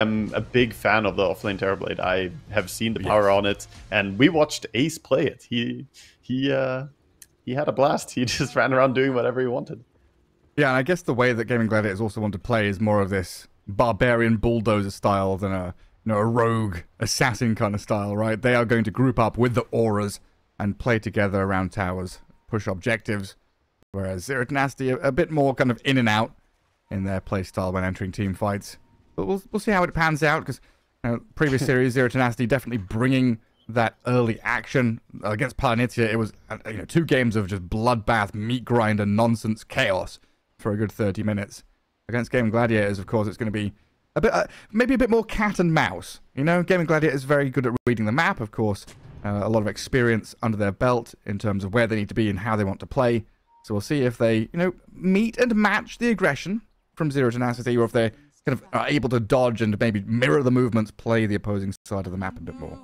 am a big fan of the offlane Terrorblade. I have seen the power on it, and we watched Ace play it. He had a blast. He just ran around doing whatever he wanted. Yeah, and I guess the way that Gaimin Gladiators also want to play is more of this barbarian bulldozer style than a rogue assassin kind of style, right? They are going to group up with the auras and play together around towers, push objectives, whereas Zero Tenacity a bit more kind of in and out in their play style when entering team fights. But we'll see how it pans out, because previous series, Zero Tenacity definitely bringing that early action. Against Palanetia, it was 2 games of just bloodbath, meat grinder, nonsense, chaos for a good 30 minutes. Against Gaimin Gladiators, of course, it's going to be a bit, maybe a bit more cat and mouse. Gaimin Gladiators is very good at reading the map, of course. A lot of experience under their belt in terms of where they need to be and how they want to play. So we'll see if they, meet and match the aggression from Zero Tenacity, or if they kind of are able to dodge and maybe mirror the movements, play the opposing side of the map a bit more.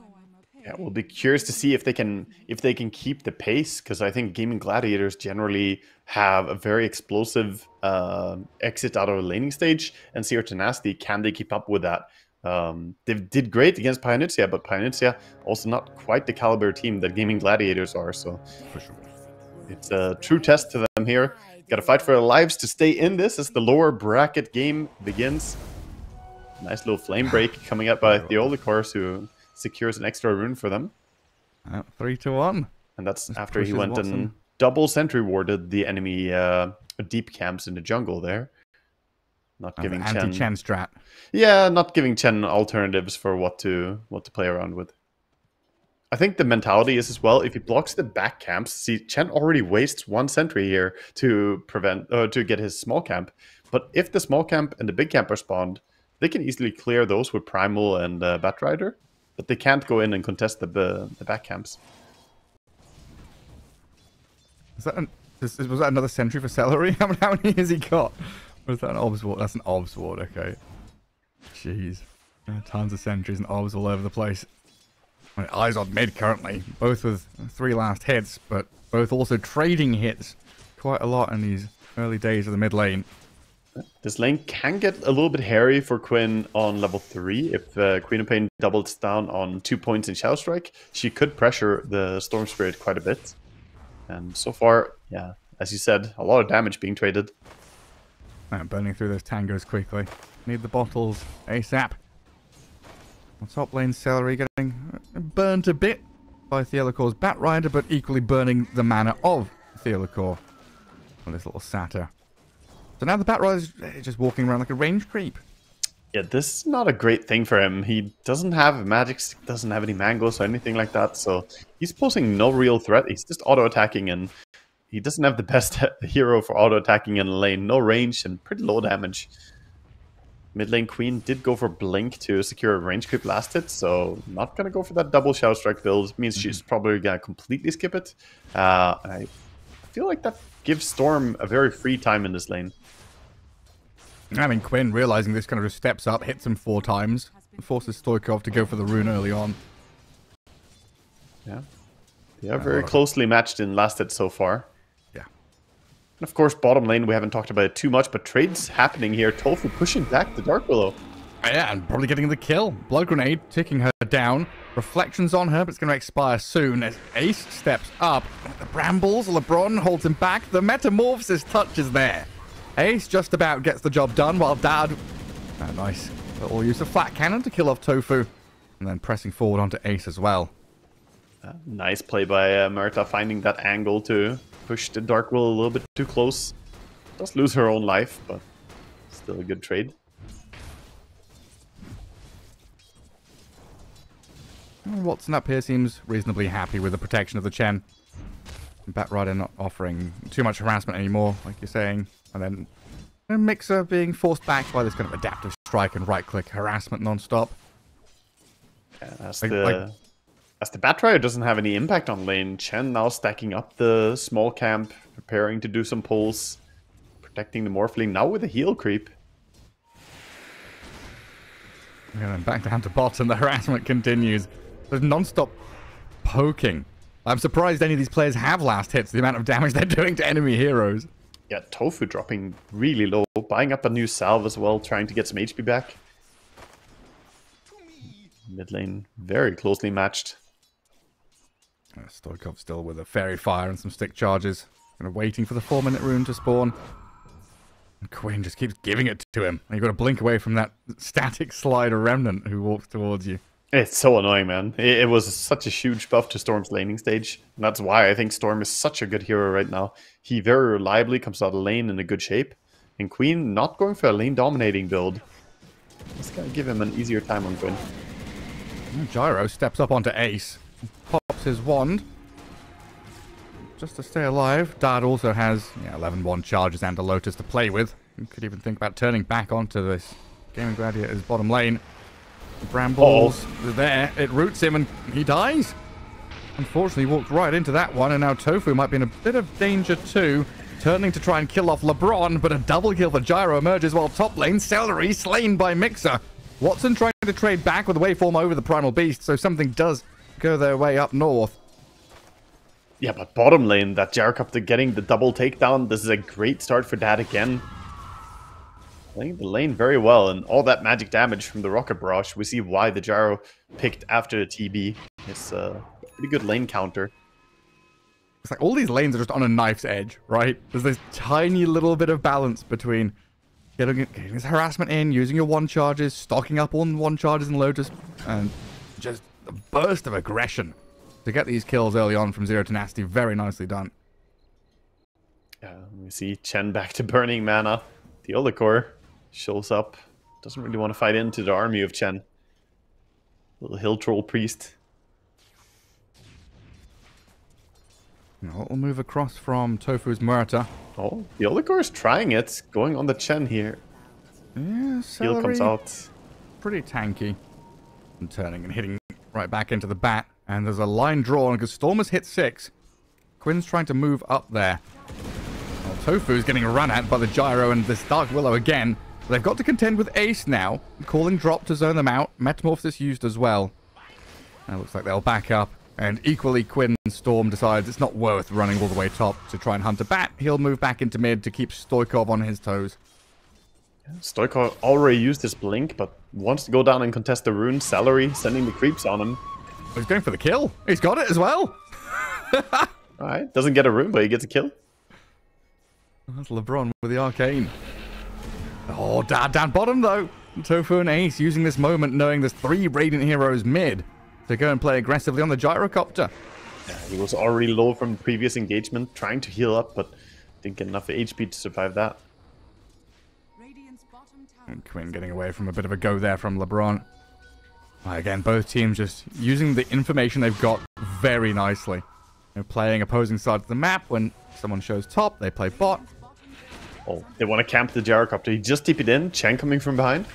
Yeah, we'll be curious to see if they can keep the pace, because I think Gaimin Gladiators generally have a very explosive exit out of the laning stage, and Zero Tenacity, can they keep up with that? They did great against Palanetia, but Palanetia also not quite the caliber team that Gaimin Gladiators are, so For sure. it's a true test to them here. Got to fight for their lives to stay in this as the lower bracket game begins. Nice little flame break coming up by Theolicors, who secures an extra rune for them. 3-1. And that's after he went and double sentry warded the enemy deep camps in the jungle there. Not giving anti-Chen strat. Yeah, not giving Chen alternatives for what to play around with. I think the mentality is as well, if he blocks the back camps, see, Chen already wastes 1 sentry here to get his small camp. But if the small camp and the big camp are spawned, they can easily clear those with Primal and Batrider. But they can't go in and contest the back camps. Was that another sentry for Celery? How many has he got? Or is that an Obs Ward? That's an Obs Ward, okay. Jeez. Tons of sentries and Obs all over the place. Eyes on mid currently, both with 3 last hits, but both also trading hits quite a lot in these early days of the mid lane. This lane can get a little bit hairy for Quinn on level 3. If Queen of Pain doubles down on 2 points in Shadow Strike, she could pressure the Storm Spirit quite a bit. And so far, yeah, as you said, a lot of damage being traded. Burning through those tangos quickly. Need the bottles ASAP. On top lane, Celery getting burnt a bit by Theolicor's Batrider, but equally burning the mana of Theolicor with this little Satyr. So now the Batrider is just walking around like a range creep. Yeah, this is not a great thing for him. He doesn't have a magic stick, doesn't have any mangos or anything like that, so he's posing no real threat. He's just auto-attacking, and he doesn't have the best hero for auto-attacking in the lane. No range and pretty low damage. Mid lane Queen did go for Blink to secure a range creep last hit, so not going to go for that double Shadow Strike build. It means she's probably going to completely skip it. I feel like that gives Storm a very free time in this lane. I mean, Quinn, realizing this, kind of just steps up, hits him 4 times, forces Stoikov to go for the rune early on. Yeah, they are very closely matched in last hit so far. Yeah. And of course, bottom lane, we haven't talked about it too much, but trades happening here. Tofu pushing back the Dark Willow. Yeah, and probably getting the kill. Blood Grenade ticking her down. Reflections on her, but it's going to expire soon as Ace steps up. The Brambles, LeBron holds him back. The Metamorphosis touch is there. Ace just about gets the job done, while Dad... nice little use of Flat Cannon to kill off Tofu. And then pressing forward onto Ace as well. Nice play by Murta, finding that angle to push the Dark Willow a little bit too close. Does lose her own life, but still a good trade. Watson up here seems reasonably happy with the protection of the Chen. Batrider not offering too much harassment anymore, like you're saying. And then a Mixer being forced back by this kind of adaptive strike and right-click harassment non-stop. Yeah, as the Batrider doesn't have any impact on lane, Chen now stacking up the small camp, preparing to do some pulls, protecting the Morphling, now with a heal creep. And then back down to bottom, the harassment continues. There's non-stop poking. I'm surprised any of these players have last hits, the amount of damage they're doing to enemy heroes. Yeah, Tofu dropping really low, buying up a new salve as well, trying to get some HP back. Mid lane very closely matched. Stoikov still with a fairy fire and some stick charges. Kind of waiting for the 4-minute rune to spawn. And Quinn just keeps giving it to him. And you've got to blink away from that static slider remnant who walks towards you. It's so annoying, man. It was such a huge buff to Storm's laning stage. And that's why I think Storm is such a good hero right now. He very reliably comes out of lane in a good shape. And Queen not going for a lane dominating build. It's going to give him an easier time on Quinn. Gyro steps up onto Ace. Pops his wand. Just to stay alive. Dad also has 11 wand charges and a Lotus to play with. You could even think about turning back onto this Gaimin Gladiators bottom lane. The brambles are there. It roots him and he dies. Unfortunately, he walked right into that one, and now Tofu might be in a bit of danger too. Turning to try and kill off LeBron, but a double kill for Gyro emerges while top lane Celery slain by Mixer. Watson trying to trade back with the waveform over the Primal Beast, so something does go their way up north. Yeah, but bottom lane, that Gyrocopter getting the double takedown, this is a great start for that again. Playing the lane very well, and all that magic damage from the Rocket Barrage, we see why the Gyro picked after the TB. It's a pretty good lane counter. It's like all these lanes are just on a knife's edge, right? There's this tiny little bit of balance between getting this harassment in, using your one charges, stocking up on one charges and Lotus, and just a burst of aggression to get these kills early on from Zero Tenacity. Very nicely done. Yeah, we see Chen back to burning mana. The Olikor shows up. Doesn't really want to fight into the army of Chen. Little hill troll priest. Now we'll move across from Tofu's Muerta. Oh, the Olikor is trying it. Going on the Chen here. Yeah, Heal comes out. Pretty tanky. And turning and hitting right back into the bat. And there's a line drawn because Storm has hit 6. Quinn's trying to move up there. Well, Tofu's getting run at by the Gyro and this Dark Willow again. They've got to contend with Ace now. Calling drop to zone them out. Metamorphosis used as well. And it looks like they'll back up. And equally, Quinn Storm decides it's not worth running all the way top to try and hunt a bat. He'll move back into mid to keep Stoikov on his toes. Stoikov already used his blink, but wants to go down and contest the rune. Celery sending the creeps on him. He's going for the kill. He's got it as well. Alright, doesn't get a rune, but he gets a kill. That's LeBron with the arcane. Oh, down bottom though. Tofu and Ace using this moment knowing there's 3 Radiant heroes mid to go and play aggressively on the Gyrocopter. Yeah, he was already low from the previous engagement, trying to heal up, but didn't get enough HP to survive that. And Quinn getting away from a bit of a go there from LeBron. Again, both teams just using the information they've got very nicely. They're playing opposing sides of the map. When someone shows top, they play bot. Oh, they want to camp the Gyrocopter. He just TP'd in. Chen coming from behind.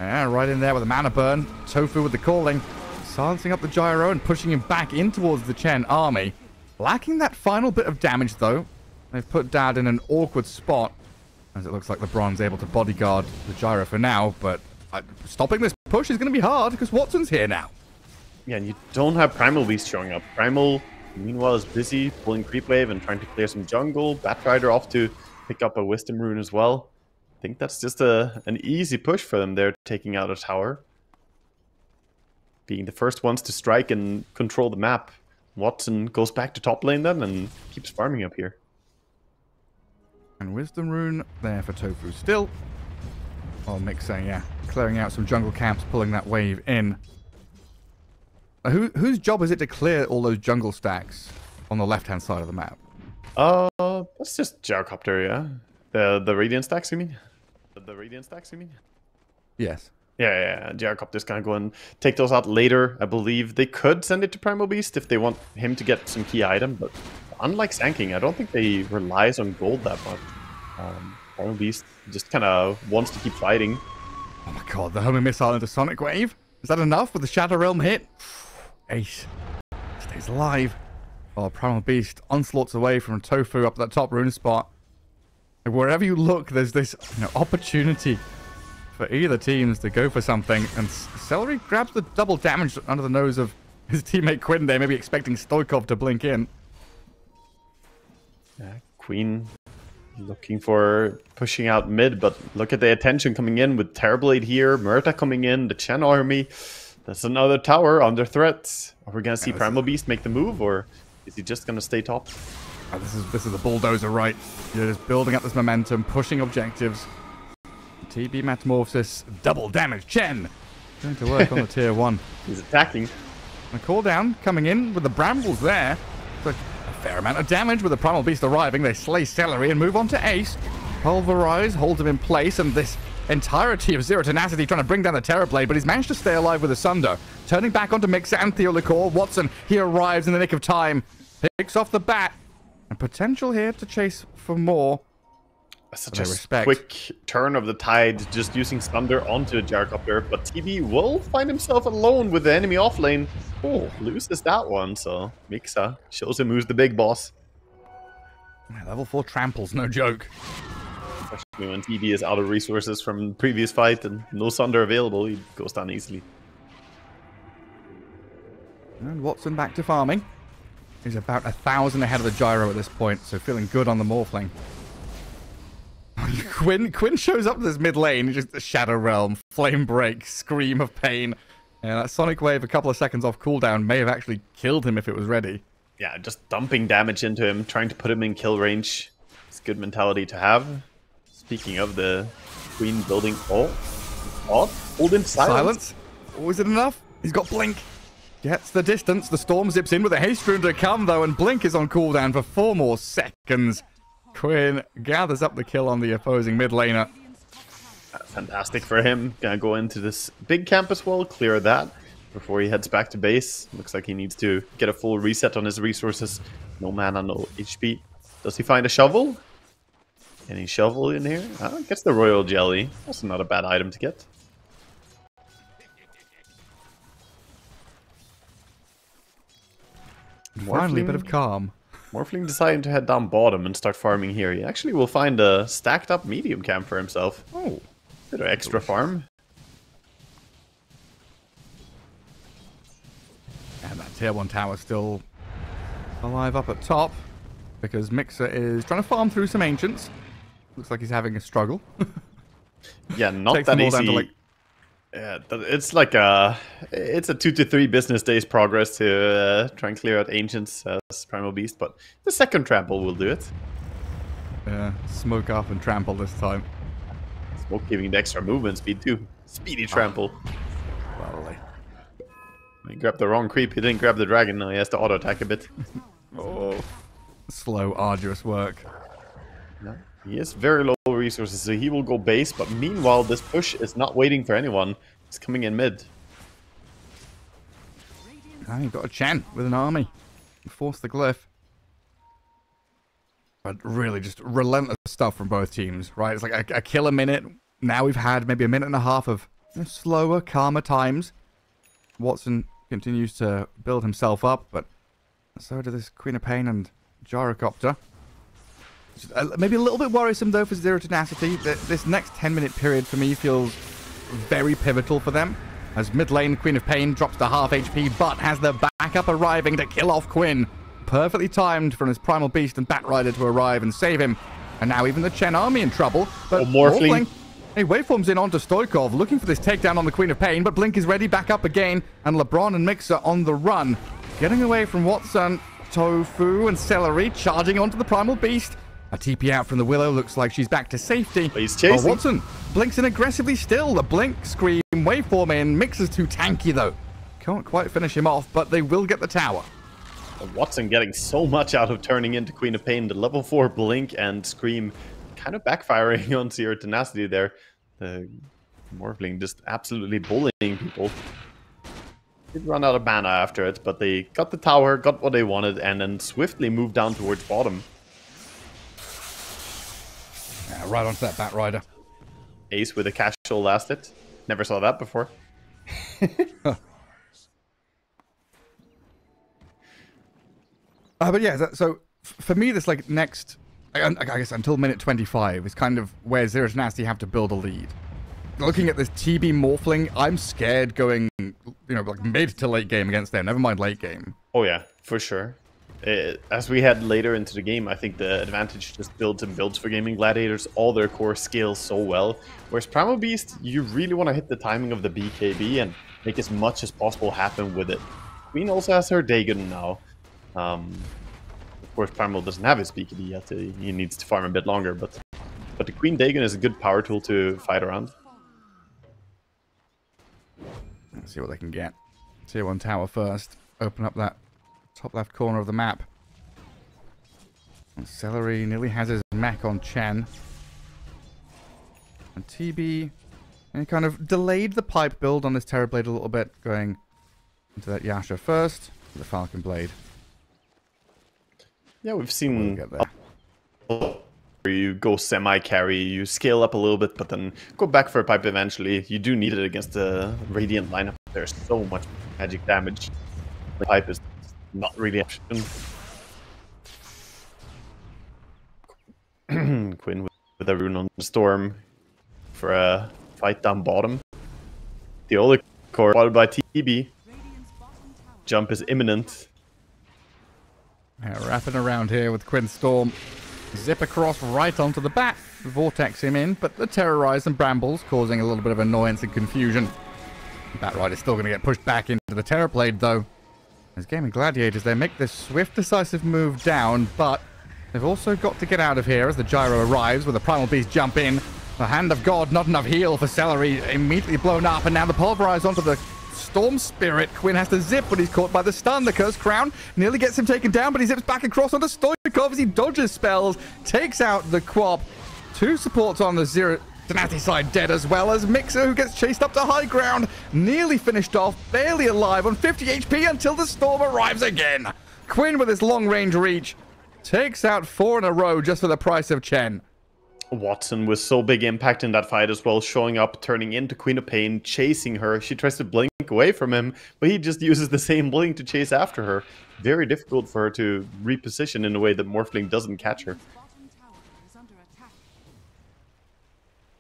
Yeah, right in there with a mana burn. Tofu with the calling. Silencing up the Gyro and pushing him back in towards the Chen army. Lacking that final bit of damage, though. They've put Dad in an awkward spot. As it looks like LeBron's able to bodyguard the Gyro for now. But stopping this push is going to be hard because Watson's here now. Yeah, and you don't have Primal Beast showing up. Primal, meanwhile, is busy pulling Creep Wave and trying to clear some jungle. Batrider off to pick up a Wisdom Rune as well. I think that's just an easy push for them there, taking out a tower. Being the first ones to strike and control the map. Watson goes back to top lane then and keeps farming up here. And Wisdom Rune there for Tofu still. Oh, Mixer, yeah. Clearing out some jungle camps, pulling that wave in. Whose job is it to clear all those jungle stacks on the left-hand side of the map? That's just Gyrocopter, yeah. The Radiant stacks, you mean? The Radiant stacks, you mean? Yes. Yeah. Gyrocopter's gonna go and take those out later. I believe they could send it to Primal Beast if they want him to get some key item, but unlike Sanking, I don't think they relies on gold that much. Primal Beast just kind of wants to keep fighting. Oh my god, the homing missile into Sonic Wave. Is that enough with the Shadow Realm hit? Ace stays alive. Oh, Primal Beast onslaughts away from Tofu up that top rune spot. And wherever you look, there's this opportunity for either teams to go for something. And Celery grabs the double damage under the nose of his teammate Quinn there, maybe expecting Stoikov to blink in. Queen looking for pushing out mid, but look at the attention coming in with Terrorblade here, Murta coming in, the Chen army. That's another tower under threat. Are we gonna see Primal Beast make the move, or is he just gonna stay top? Oh, this is the bulldozer, right? You're just building up this momentum, pushing objectives. TB Metamorphosis, double damage. Chen going to work on the tier 1. He's attacking. A cooldown coming in with the brambles there. It's like a fair amount of damage with the Primal Beast arriving. They slay Celery and move on to Ace. Pulverize holds him in place, and this entirety of Zero Tenacity trying to bring down the Terrorblade, but he's managed to stay alive with Asunder. Turning back onto Mixer and Theolicore. Watson, he arrives in the nick of time. Picks off the bat. And potential here to chase for more. Such a quick turn of the tide, just using Thunder onto a Gyrocopter, but TB will find himself alone with the enemy off lane. Oh, loses that one, so Mixa shows him who's the big boss. Level 4 tramples, no joke. Especially when TB is out of resources from the previous fight and no Thunder available, he goes down easily. And Watson back to farming. He's about 1,000 ahead of the Gyro at this point, so feeling good on the Morphling. Quinn shows up to this mid lane, just Shadow Realm, Flame Break, Scream of Pain. And that Sonic Wave, a couple of seconds off cooldown, may have actually killed him if it was ready. Yeah, just dumping damage into him, trying to put him in kill range. It's a good mentality to have. Speaking of the Queen building... Oh, hold in silence. Oh, is it enough? He's got Blink. Gets the distance. The Storm zips in with a Haste Rune to come, though, and Blink is on cooldown for 4 more seconds. Quinn gathers up the kill on the opposing mid laner. Fantastic for him. Gonna go into this big campus wall, clear that before he heads back to base. Looks like he needs to get a full reset on his resources. No mana, no HP. Does he find a shovel? Any shovel in here? Gets the Royal Jelly. Also not a bad item to get. Finally, a bit of calm. Morphling deciding to head down bottom and start farming here. He actually will find a stacked up medium camp for himself. Oh, bit of extra farm. And that tier 1 tower still alive up at top because Mixer is trying to farm through some ancients. Looks like he's having a struggle. Yeah, not that easy. Yeah, it's like it's a 2 to 3 business days progress to try and clear out ancients as Primal Beast, but the second trample will do it. Yeah, smoke up and trample this time. Smoke giving the extra movement speed too. Speedy trample. Lovely. He grabbed the wrong creep. He didn't grab the dragon. Now he has to auto attack a bit. Oh, slow, arduous work. No. He has very low resources, so he will go base, but meanwhile, this push is not waiting for anyone. He's coming in mid. Ah, you've got a Chen with an army. Force the glyph. But really just relentless stuff from both teams, right? It's like a kill a minute. Now we've had maybe a minute and a half of slower, calmer times. Watson continues to build himself up, but so do this Queen of Pain and Gyrocopter. Maybe a little bit worrisome, though, for Zero Tenacity. This next 10-minute period, for me, feels very pivotal for them. As mid lane, Queen of Pain drops to half HP, but has the backup arriving to kill off Quinn. Perfectly timed for his Primal Beast and Batrider to arrive and save him. And now even the Chen army in trouble. But Morphling... Hey, Waveform's in onto Stoikov, looking for this takedown on the Queen of Pain, but Blink is ready back up again, and LeBron and Mixer on the run. Getting away from Watson, Tofu, and Celery, charging onto the Primal Beast. A TP out from the Willow, looks like she's back to safety. But he's chasing. Oh, Watson blinks in aggressively still. The Blink, Scream, Waveform in. Mixer's too tanky, though. Can't quite finish him off, but they will get the tower. Watson getting so much out of turning into Queen of Pain. The level 4 Blink and Scream kind of backfiring on Zero Tenacity there. The Morphling just absolutely bullying people. Did run out of mana after it, but they got the tower, got what they wanted, and then swiftly moved down towards bottom. Yeah, right onto that Batrider. Ace with a casual last hit. Never saw that before. But yeah, so for me, this like next, I guess until minute 25 is kind of where Zero Tenacity have to build a lead. Looking at this TB Morphling, I'm scared going, like mid to late game against them. Never mind late game. Oh yeah, for sure. As we head later into the game, I think the advantage just builds and builds for Gaimin Gladiators. All their core scales so well. Whereas Primal Beast, you really want to hit the timing of the BKB, and make as much as possible happen with it. Queen also has her Dagon now. Of course, Primal doesn't have his PKD yet. He needs to farm a bit longer, but the Queen Dagon is a good power tool to fight around. Let's see what they can get. Tier 1 tower first. Open up that top left corner of the map. And Celery nearly has his mech on Chen. And TB kind of delayed the pipe build on this Terrorblade a little bit, going into that Yasha first, the Falcon Blade. Yeah, we've seen where you go semi-carry, you scale up a little bit, but then go back for a pipe eventually. You do need it against the Radiant lineup. There's so much magic damage. The pipe is not really an option. Quinn with a rune on the Storm for a fight down bottom. The Oleg core followed by TB. Jump is imminent. Yeah, wrapping around here with Quinn Storm. Zip across right onto the bat. Vortex him in, but the Terrorize and Brambles causing a little bit of annoyance and confusion. Bat Ride is still going to get pushed back into the Terrorblade though. As Gaimin Gladiators, they make this swift, decisive move down, but they've also got to get out of here as the Gyro arrives with the Primal Beast jump in. The Hand of God, not enough heal for Celery, immediately blown up, and now the Pulverize onto the Storm Spirit. Quinn has to zip, but he's caught by the stun. The Cursed Crown nearly gets him taken down, but he zips back across onto Stoikov as he dodges spells, takes out the Quap. Two supports on the Zero Tenacity side dead, as well as Mixer, who gets chased up to high ground, nearly finished off, barely alive on 50 HP until the Storm arrives again. Quinn with his long-range reach takes out 4 in a row just for the price of Chen. Watson with so big impact in that fight as well, showing up, turning into Queen of Pain, chasing her. She tries to blink away from him, but he just uses the same blink to chase after her. Very difficult for her to reposition in a way that Morphling doesn't catch her.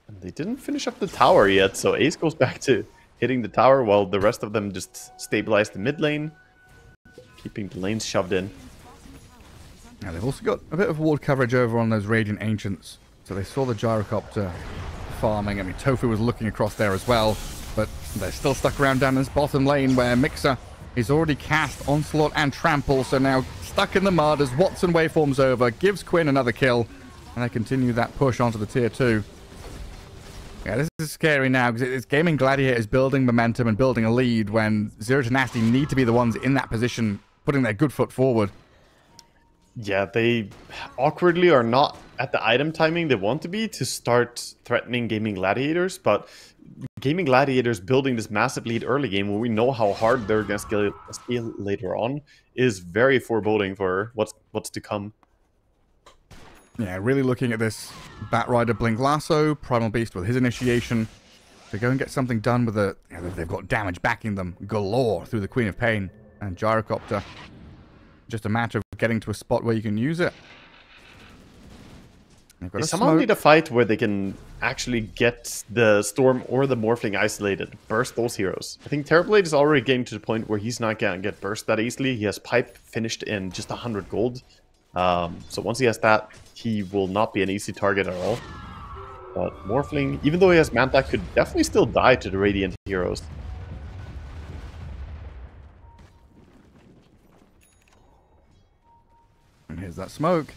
And they didn't finish up the tower yet, so Ace goes back to hitting the tower while the rest of them just stabilize the mid lane, keeping the lanes shoved in. Now they've also got a bit of ward coverage over on those Radiant Ancients. So they saw the Gyrocopter farming. I mean, Tofu was looking across there as well. But they're still stuck around down this bottom lane where Mixer is already cast Onslaught and Trample. So now stuck in the mud as Watson waveforms over, gives Quinn another kill. And they continue that push onto the tier 2. Yeah, this is scary now because it's Gaimin Gladiators building momentum and building a lead when Zero Tenacity need to be the ones in that position, putting their good foot forward. Yeah, they awkwardly are not at the item timing they want to be to start threatening Gaimin Gladiators, but Gaimin Gladiators building this massive lead early game when we know how hard they're going to scale later on is very foreboding for what's to come. Yeah, really looking at this Bat Rider Blink Lasso, Primal Beast with his initiation to go and get something done with the... You know, they've got damage backing them galore through the Queen of Pain and Gyrocopter. Just a matter of getting to a spot where you can use it. They somehow need a fight where they can actually get the Storm or the Morphling isolated. Burst those heroes. I think Terrorblade is already getting to the point where he's not going to get burst that easily. He has Pipe finished in just 100 gold. So once he has that, he will not be an easy target at all. But Morphling, even though he has Manta, could definitely still die to the Radiant heroes. And here's that smoke.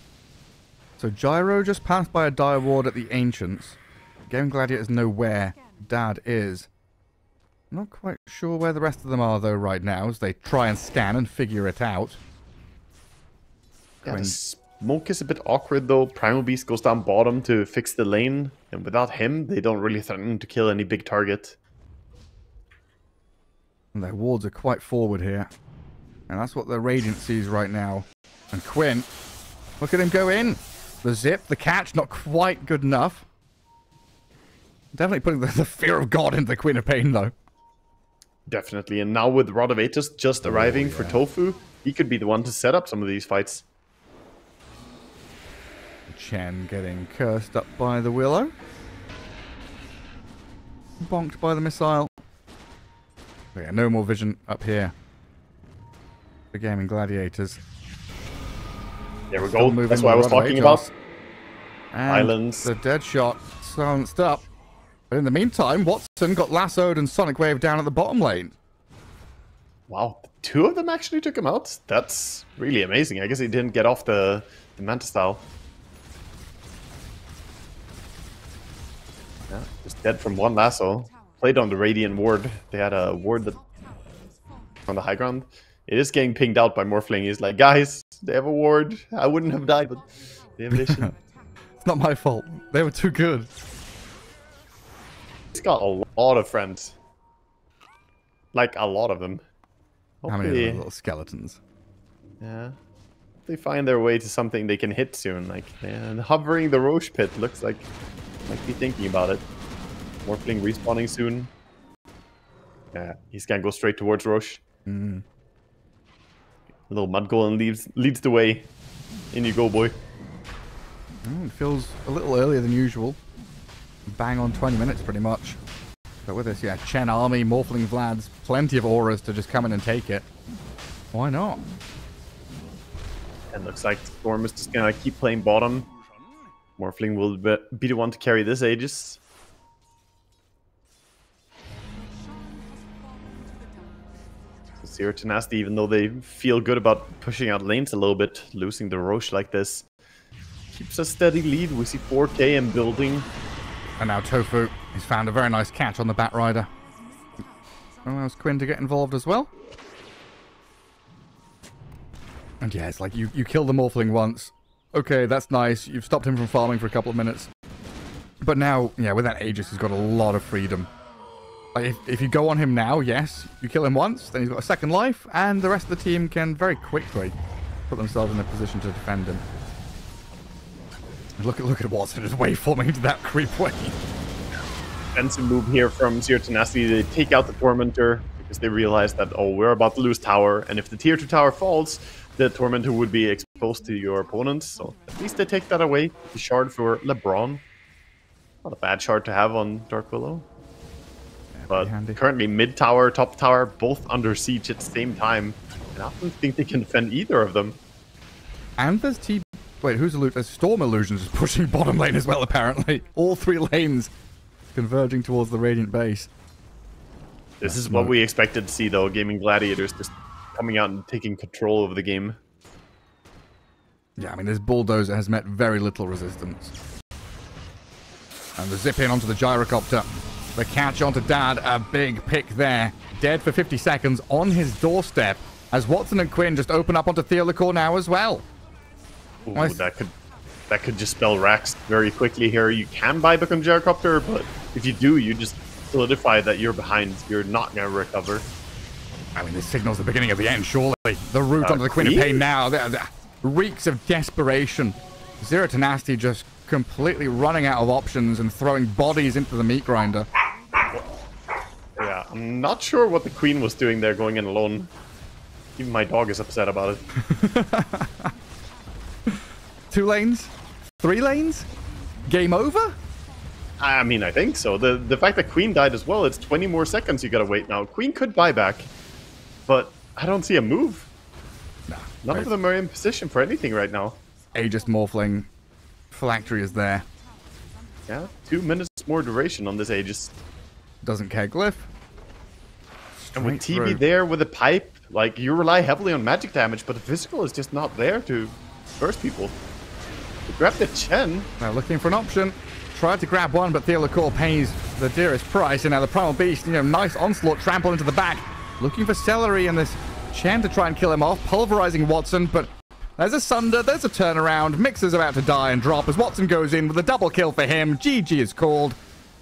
So Gyro just passed by a dire ward at the Ancients. Gaimin Gladiators know where Dad is. Not quite sure where the rest of them are though right now as they try and scan and figure it out. Yeah, the smoke is a bit awkward though. Primal Beast goes down bottom to fix the lane, and without him they don't really threaten to kill any big target. And their wards are quite forward here. And that's what the Radiant sees right now. And Quinn, look at him go in. The zip, the catch, not quite good enough. Definitely putting the fear of God into the Queen of Pain, though. Definitely, and now with Rod of Aegis just arriving for Tofu, he could be the one to set up some of these fights. Chen getting cursed up by the Willow. Bonked by the missile. But yeah, no more vision up here. The Gaimin Gladiators. There we go. That's what I was talking about. And Islands. The dead shot silenced up. But in the meantime, Watson got lassoed and Sonic Wave down at the bottom lane. Wow, two of them actually took him out? That's really amazing. I guess he didn't get off the Manta style. Yeah, just dead from one lasso. Played on the Radiant ward. They had a ward that on the high ground. It is getting pinged out by Morphling. He's like, guys, they have a ward. I wouldn't have died, but they have vision. It's not my fault. They were too good. He's got a lot of friends. Like, a lot of them. How many of those little skeletons? Yeah. They find their way to something they can hit soon. Like, and hovering the Roche pit looks like might be thinking about it. Morphling respawning soon. Yeah, he's gonna go straight towards Roche. Mm. A little mud golem leads the way. In you go, boy. Oh, it feels a little earlier than usual. Bang on 20 minutes, pretty much. But with this, yeah, Chen army, Morphling Vlads, plenty of auras to just come in and take it. Why not? And looks like Storm is just gonna keep playing bottom. Morphling will be the one to carry this Aegis. So Zero Tenacity, even though they feel good about pushing out lanes a little bit, losing the Roche like this keeps a steady lead. We see 4K and building. And now Tofu has found a very nice catch on the Batrider. Allows Quinn to get involved as well. And yeah, it's like you kill the Morphling once. Okay, that's nice. You've stopped him from farming for a couple of minutes. But now, yeah, with that Aegis, he's got a lot of freedom. Like, if you go on him now, yes, you kill him once, then he's got a second life, and the rest of the team can very quickly put themselves in a position to defend him. Look at Watson just waveforming into that creep wave. Defensive move here from Zero Tenacity. They take out the Tormentor because they realize that, oh, we're about to lose tower, and if the tier 2 tower falls, the Tormentor would be exposed to your opponents. So at least they take that away. The shard for LeBron. Not a bad shard to have on Dark Willow. Yeah, but currently mid tower, top tower, both under siege at the same time. And I don't think they can defend either of them. And there's Wait, who's there's Storm Illusions just pushing bottom lane as well, apparently. All three lanes converging towards the Radiant base. This is what we expected to see, though. Gaimin Gladiators just coming out and taking control of the game. Yeah, I mean, this Bulldozer has met very little resistance. And the zip in onto the Gyrocopter. The catch onto Dad, a big pick there. Dead for 50 seconds on his doorstep. As Watson and Quinn just open up onto Theolicor now as well. Ooh, that could just spell Rax very quickly here. You can buyback on Gyrocopter, but if you do, you just solidify that you're behind. You're not going to recover. I mean, this signals the beginning of the end, surely. The route onto the Queen of Pain now. The reeks of desperation. Zero Tenacity just completely running out of options and throwing bodies into the meat grinder. Yeah, I'm not sure what the Queen was doing there going in alone. Even my dog is upset about it. 2 lanes? 3 lanes? Game over? I mean, I think so. The fact that Queen died as well, it's 20 more seconds you gotta wait now. Queen could buy back, but I don't see a move. Nah, none of them are in position for anything right now. Aegis Morphling. Phylactery is there. Yeah, 2 minutes more duration on this Aegis. Doesn't care Glyph. And with TB there with a pipe, like, you rely heavily on magic damage, but the physical is just not there to burst people. They grab the Chen. Now looking for an option. Tried to grab one, but Theolicor pays the dearest price. And now the Primal Beast, nice onslaught, trample into the back. Looking for Celery and this Chen to try and kill him off. Pulverizing Watson, but there's a Sunder, there's a turnaround. Mixer's about to die and drop as Watson goes in with a double kill for him. GG is called.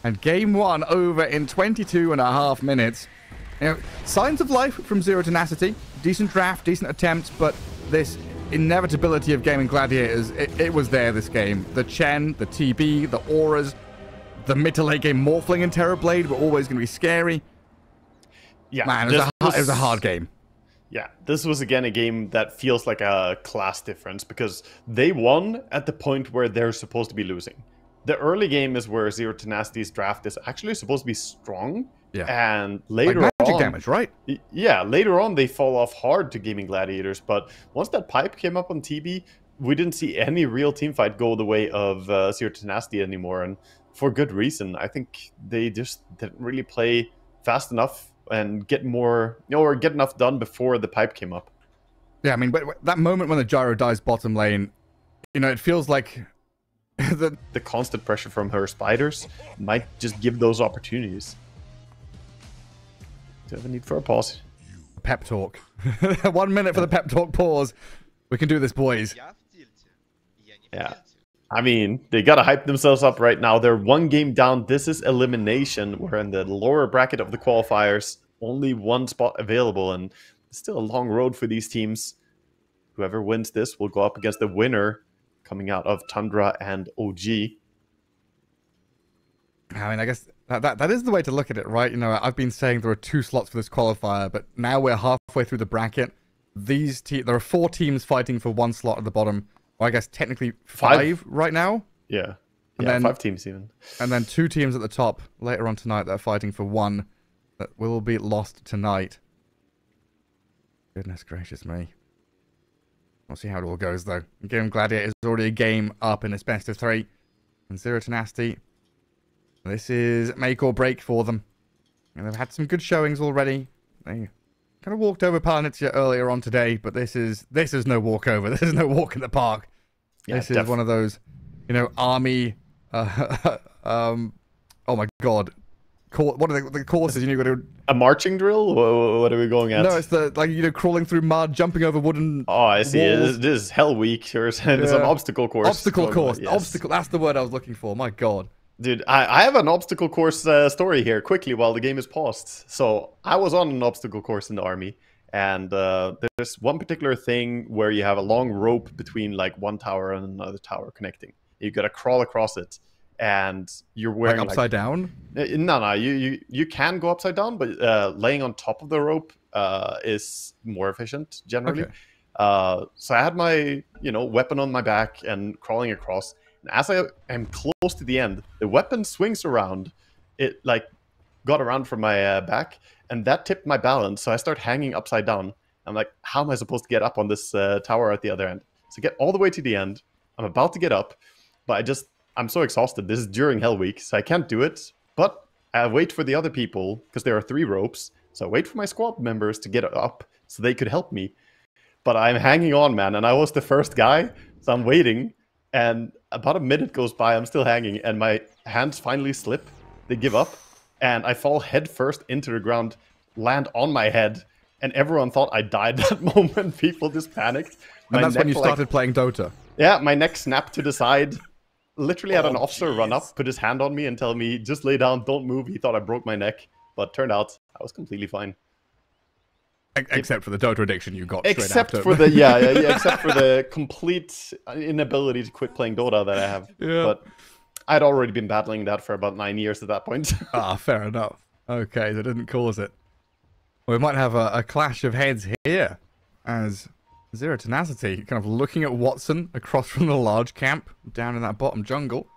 And game 1 over in 22.5 minutes. Signs of life from Zero Tenacity. Decent draft, decent attempts, but this inevitability of Gaimin Gladiators, it was there this game. The Chen, the TB, the auras, the mid to late game Morphling and Terrorblade were always going to be scary. Yeah, man, it was a hard game. Yeah, this was again a game that feels like a class difference because they won at the point where they're supposed to be losing. The early game is where Zero Tenacity's draft is actually supposed to be strong. Yeah. And later like magic on, damage, right? Yeah, later on they fall off hard to Gaimin Gladiators, but once that pipe came up on TB, we didn't see any real team fight go the way of Zero Tenacity anymore, and for good reason. I think they just didn't really play fast enough and get more, or get enough done before the pipe came up. Yeah, I mean, but that moment when the gyro dies bottom lane, it feels like the constant pressure from her spiders might just give those opportunities. Do you have a need for a pause? Pep talk. 1 minute for the pep talk pause. We can do this, boys. Yeah. I mean, they gotta hype themselves up right now. They're 1 game down. This is elimination. We're in the lower bracket of the qualifiers. Only 1 spot available, and it's still a long road for these teams. Whoever wins this will go up against the winner coming out of Tundra and OG. I mean, I guess that is the way to look at it, right? I've been saying there are 2 slots for this qualifier, but now we're halfway through the bracket. There are 4 teams fighting for 1 slot at the bottom. Or I guess technically 5 right now. Yeah. And yeah, then 5 teams even. And then 2 teams at the top later on tonight that are fighting for 1 that will be lost tonight. Goodness gracious me. We'll see how it all goes, though. Gaimin Gladiators is already a game up in its best of 3. And Zero Tenacity. This is make or break for them. And they've had some good showings already. They kind of walked over Palanitya earlier on today, but this is no walkover. This is no walk in the park. Yeah, this is one of those, army. Oh my god. What are the courses? You got to a marching drill. What are we going at? No, it's the crawling through mud, jumping over wooden. Oh, I see. This is Hell Week. It's an obstacle course. Obstacle course. Yes. Obstacle. That's the word I was looking for. My god. Dude, I have an obstacle course story here quickly while the game is paused. So I was on an obstacle course in the army, and there's one particular thing where you have a long rope between like one tower and another tower connecting. You got to crawl across it, and you're wearing upside down. No, you can go upside down, but laying on top of the rope is more efficient generally. Okay. So I had my weapon on my back and crawling across. And as I am close to the end, the weapon swings around. It got around from my back, and that tipped my balance. So I start hanging upside down. I'm like, how am I supposed to get up on this tower at the other end? So get all the way to the end. I'm about to get up, but I'm so exhausted. This is during Hell Week, so I can't do it. But I wait for the other people because there are 3 ropes. So I wait for my squad members to get up so they could help me. But I'm hanging on, man, and I was the first guy, so I'm waiting. And about a minute goes by, I'm still hanging, and my hands finally slip. They give up, and I fall head first into the ground, land on my head, and everyone thought I died that moment. People just panicked. And that's when you started playing Dota. Yeah, my neck snapped to the side. Literally had an officer run up, put his hand on me, and tell me, just lay down, don't move. He thought I broke my neck, but turned out I was completely fine. Except for the Dota addiction you got. Except for the except for the complete inability to quit playing Dota that I have. Yeah. But I'd already been battling that for about 9 years at that point. Fair enough. Okay, that didn't cause it. We might have a clash of heads here, as Zero Tenacity kind of looking at Watson across from the large camp down in that bottom jungle.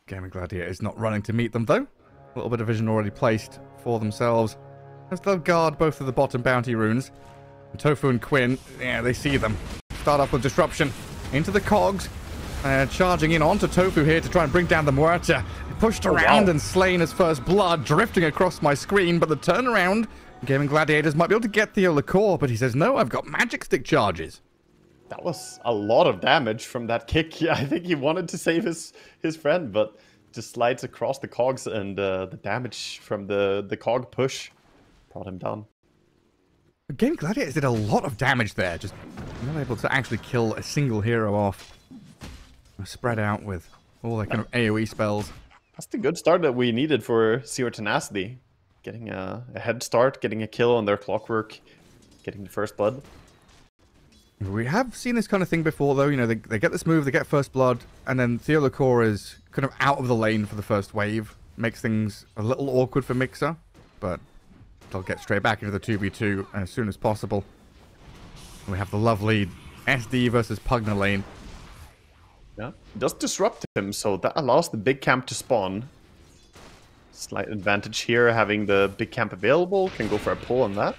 Gaimin Gladiators is not running to meet them though. A little bit of vision already placed for themselves. As they'll guard both of the bottom bounty runes. And Tofu and Quinn, yeah, they see them. Start off with disruption into the cogs. Charging in onto Tofu here to try and bring down the Muerta. Pushed around and slain as first blood, drifting across my screen. But the turnaround, Gaimin Gladiators might be able to get Theo Lacour, but he says, no, I've got magic stick charges. That was a lot of damage from that kick. Yeah, I think he wanted to save his friend, but just slides across the cogs, and the damage from the cog push brought him down. Gaimin Gladiators did a lot of damage there, just not able to actually kill a single hero off. Spread out with all that kind of AoE spells. That's the good start that we needed for Zero Tenacity. Getting a head start, getting a kill on their clockwork, getting the first blood. We have seen this kind of thing before, though. They get this move, they get first blood, and then Theo Lacour is kind of out of the lane for the first wave. Makes things a little awkward for Mixer, but they'll get straight back into the 2v2 as soon as possible. We have the lovely SD versus Pugna lane. Yeah, it does disrupt him, so that allows the big camp to spawn. Slight advantage here, having the big camp available. Can go for a pull on that.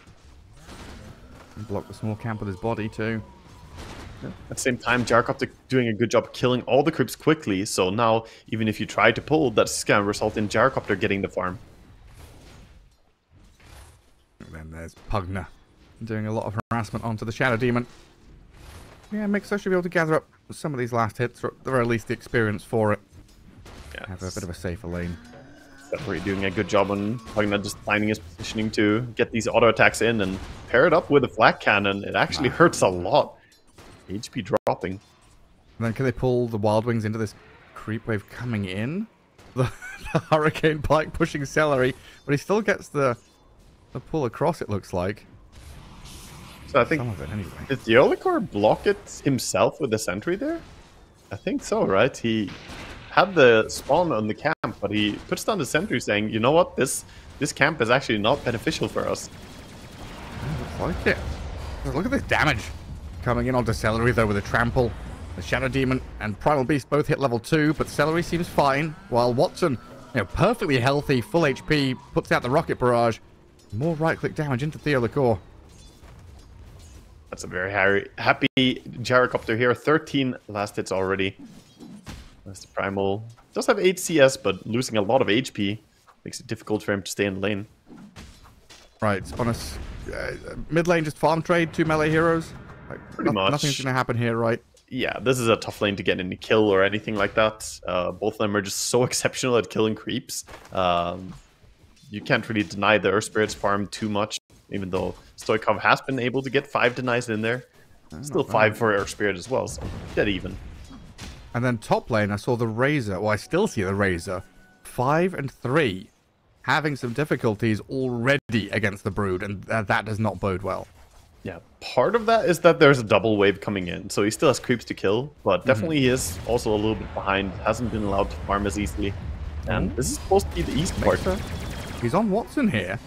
And block the small camp with his body too. Yeah. At the same time, Gyrocopter doing a good job killing all the creeps quickly, so now, even if you try to pull, that's going to result in Gyrocopter getting the farm. then there's Pugna doing a lot of harassment onto the Shadow Demon. Yeah, Mixer should be able to gather up some of these last hits, or at the very least the experience for it. Yeah, have a bit of a safer lane. Definitely doing a good job on Pugna just finding his positioning to get these auto attacks in and pair it up with a flat cannon. It actually hurts a lot. HP dropping. And then can they pull the Wild Wings into this creep wave coming in? The Hurricane Pike pushing Celery, but he still gets the pull across, it looks like. So I think, some of it anyway. Did the Olikor block it himself with the sentry there? I think so, right? He had the spawn on the camp, but he puts down the sentry saying, you know what, this camp is actually not beneficial for us. Looks like it. Look at this damage coming in onto Celery though with a trample. The Shadow Demon and Primal Beast both hit level 2, but Celery seems fine, while Watson, perfectly healthy, full HP, puts out the rocket barrage. More right-click damage into Theolikor. That's a very happy Gyrocopter here. 13 last hits already. That's the Primal. Does have 8 CS, but losing a lot of HP makes it difficult for him to stay in the lane. Right, on a mid lane, just farm trade, 2 melee heroes. Pretty much. Nothing's going to happen here, right? Yeah, this is a tough lane to get any kill or anything like that. Both of them are just so exceptional at killing creeps. You can't really deny the Earth Spirit's farm too much, even though Stoikov has been able to get 5 denies in there. Still 5 for Earth Spirit as well, so dead even. And then top lane, I saw the Razor. Well, I still see the Razor. 5 and 3. Having some difficulties already against the Brood, and that does not bode well. Yeah, part of that is that there's a double wave coming in, so he still has creeps to kill, but definitely he is also a little bit behind, hasn't been allowed to farm as easily. And this is supposed to be the east part. He's on Watson here.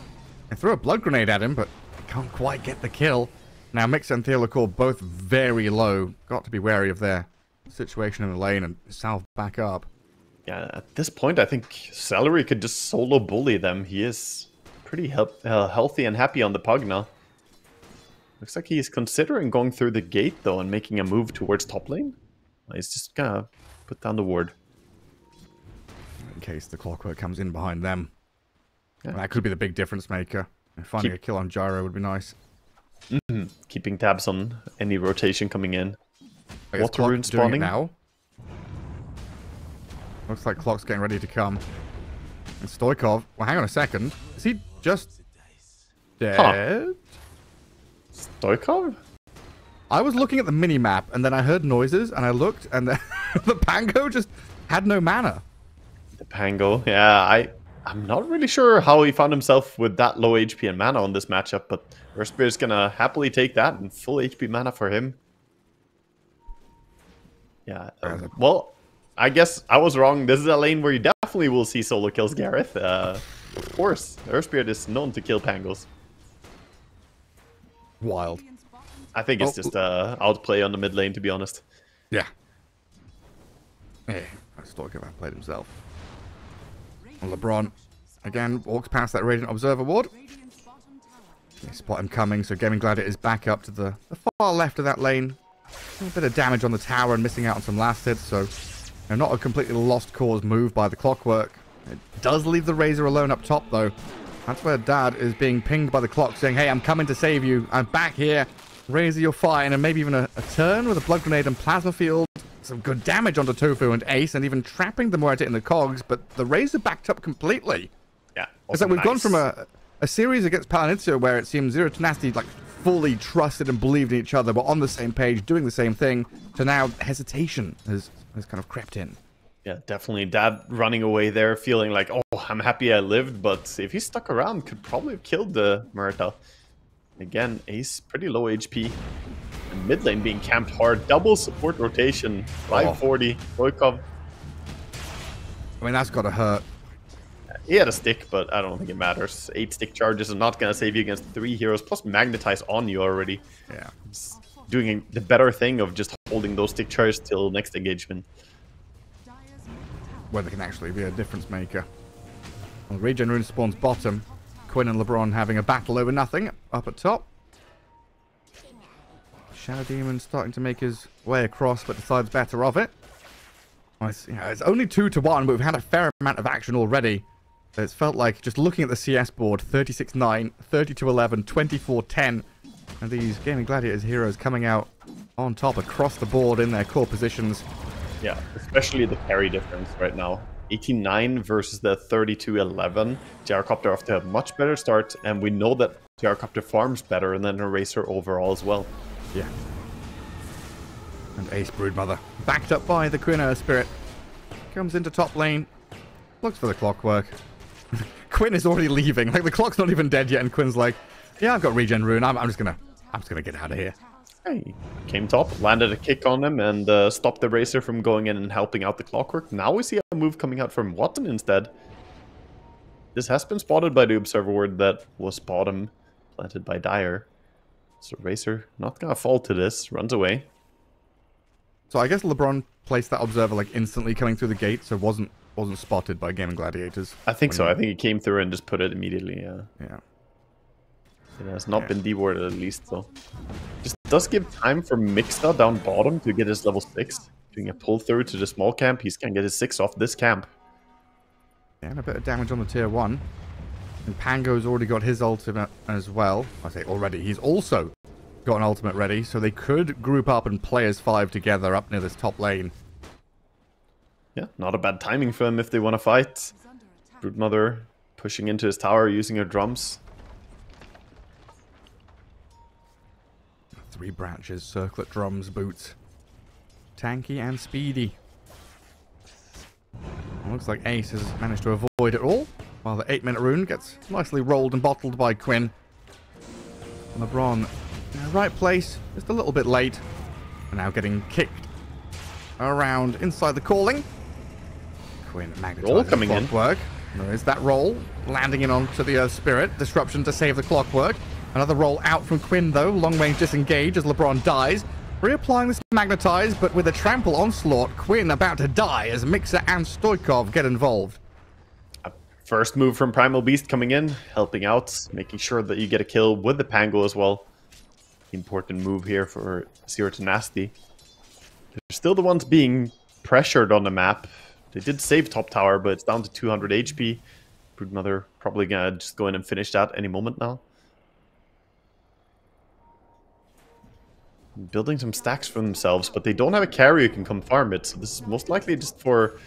I threw a blood grenade at him, but can't quite get the kill. Now Mixer and Theolikor both very low. Got to be wary of their situation in the lane and salve back up. Yeah, at this point I think Celery could just solo bully them. He is pretty healthy and happy on the Pugna. Looks like he's considering going through the gate though and making a move towards top lane. He's just gonna put down the ward. In case the Clockwork comes in behind them. Yeah. That could be the big difference maker. Finding a kill on Gyro would be nice. Keeping tabs on any rotation coming in. Water Rune spawning now. Looks like Clock's getting ready to come. And Stoikov, well, hang on a second. Is he just dead? Huh. Stoikov? I was looking at the mini-map, and then I heard noises, and I looked, and the Pango just had no mana. The Pango, yeah, I'm not really sure how he found himself with that low HP and mana on this matchup, but Earth Spirit's gonna happily take that and full HP mana for him. Yeah, well, I guess I was wrong. This is a lane where you definitely will see solo kills, Gareth. Of course, Earth Spirit is known to kill Pangos. Wild. I think it's just outplay on the mid lane, to be honest. Yeah. Hey, Stoikov outplayed himself. And LeBron, again, walks past that Radiant Observer ward. They spot him coming, so Gaimin Gladiators is back up to the far left of that lane. A bit of damage on the tower and missing out on some last hits, so not a completely lost cause move by the Clockwork. It does leave the Razor alone up top, though. That's where Dad is being pinged by the Clock, saying, hey, I'm coming to save you. I'm back here. Razor, you're fine. And maybe even a turn with a Blood Grenade and Plasma Field. Some good damage onto Tofu and Ace, and even trapping them where it in the cogs, but the Razor backed up completely. Yeah. It's like we've gone from a series against Palanitio where it seems Zero Tenacity like fully trusted and believed in each other, were on the same page, doing the same thing, to now hesitation has kind of crept in. Yeah, definitely. Dad running away there, feeling like, oh, I'm happy I lived, but if he stuck around, could probably have killed the Murta. Again, Ace, pretty low HP. And mid lane being camped hard. Double support rotation. 540. Stoikov. I mean, that's got to hurt. He had a stick, but I don't think it matters. 8 stick charges are not going to save you against 3 heroes, plus magnetize on you already. Yeah. It's doing the better thing of just holding those stick charges till next engagement. Whether it can actually be a difference maker. Well, Regen Rune spawns bottom. Quinn and LeBron having a battle over nothing up at top. Shadow Demon starting to make his way across, but decides better of it. Well, it's only 2-1, but we've had a fair amount of action already. It's felt like, just looking at the CS board, 36-9, 32-11, 24-10. And these Gaimin Gladiators heroes coming out on top across the board in their core positions. Yeah, especially the carry difference right now. 18-9 versus the 32-11. Gyrocopter off to a much better start, and we know that Gyrocopter farms better than Eraser overall as well. Yeah. And Ace Broodmother, backed up by the Quinn Spirit, comes into top lane, looks for the clockwork. Quinn is already leaving. Like, the clock's not even dead yet, and Quinn's like, yeah, I've got regen rune. I'm just gonna get out of here. Hey, came top, landed a kick on him, and stopped the Racer from going in and helping out the clockwork. Now we see a move coming out from Watson instead. This has been spotted by the observer ward that was bottom planted by Dyer. So Racer not gonna fall to this, runs away. So I guess LeBron placed that observer like instantly coming through the gate, so wasn't spotted by Gaimin Gladiators. I think so. I think he came through and just put it immediately. Yeah. It has not been dewarded at least, though. Just does give time for Mixa down bottom to get his level 6. Doing a pull through to the small camp, he's gonna get his 6 off this camp. Yeah, and a bit of damage on the tier 1. And Pango's already got his ultimate as well. I say already, he's also got an ultimate ready, so they could group up and play as 5 together up near this top lane. Yeah, not a bad timing for him if they want to fight. Broodmother pushing into his tower using her drums. 3 branches, circlet drums, boots. Tanky and speedy. Looks like Ace has managed to avoid it all, while the 8-minute rune gets nicely rolled and bottled by Quinn. LeBron in the right place, just a little bit late. And now getting kicked around inside the calling. Quinn magnetizing coming the clockwork. There is that roll, landing in onto the Earth Spirit. Disruption to save the clockwork. Another roll out from Quinn, though. Long range disengage as LeBron dies. Reapplying this magnetize, but with a trample onslaught, Quinn about to die as Mixer and Stoikov get involved. First move from Primal Beast coming in, helping out, making sure that you get a kill with the Pango as well. Important move here for Zero Tenacity. They're still the ones being pressured on the map. They did save top tower, but it's down to 200 HP. Broodmother probably gonna just go in and finish that any moment now. Building some stacks for themselves, but they don't have a carry who can come farm it. So this is most likely just for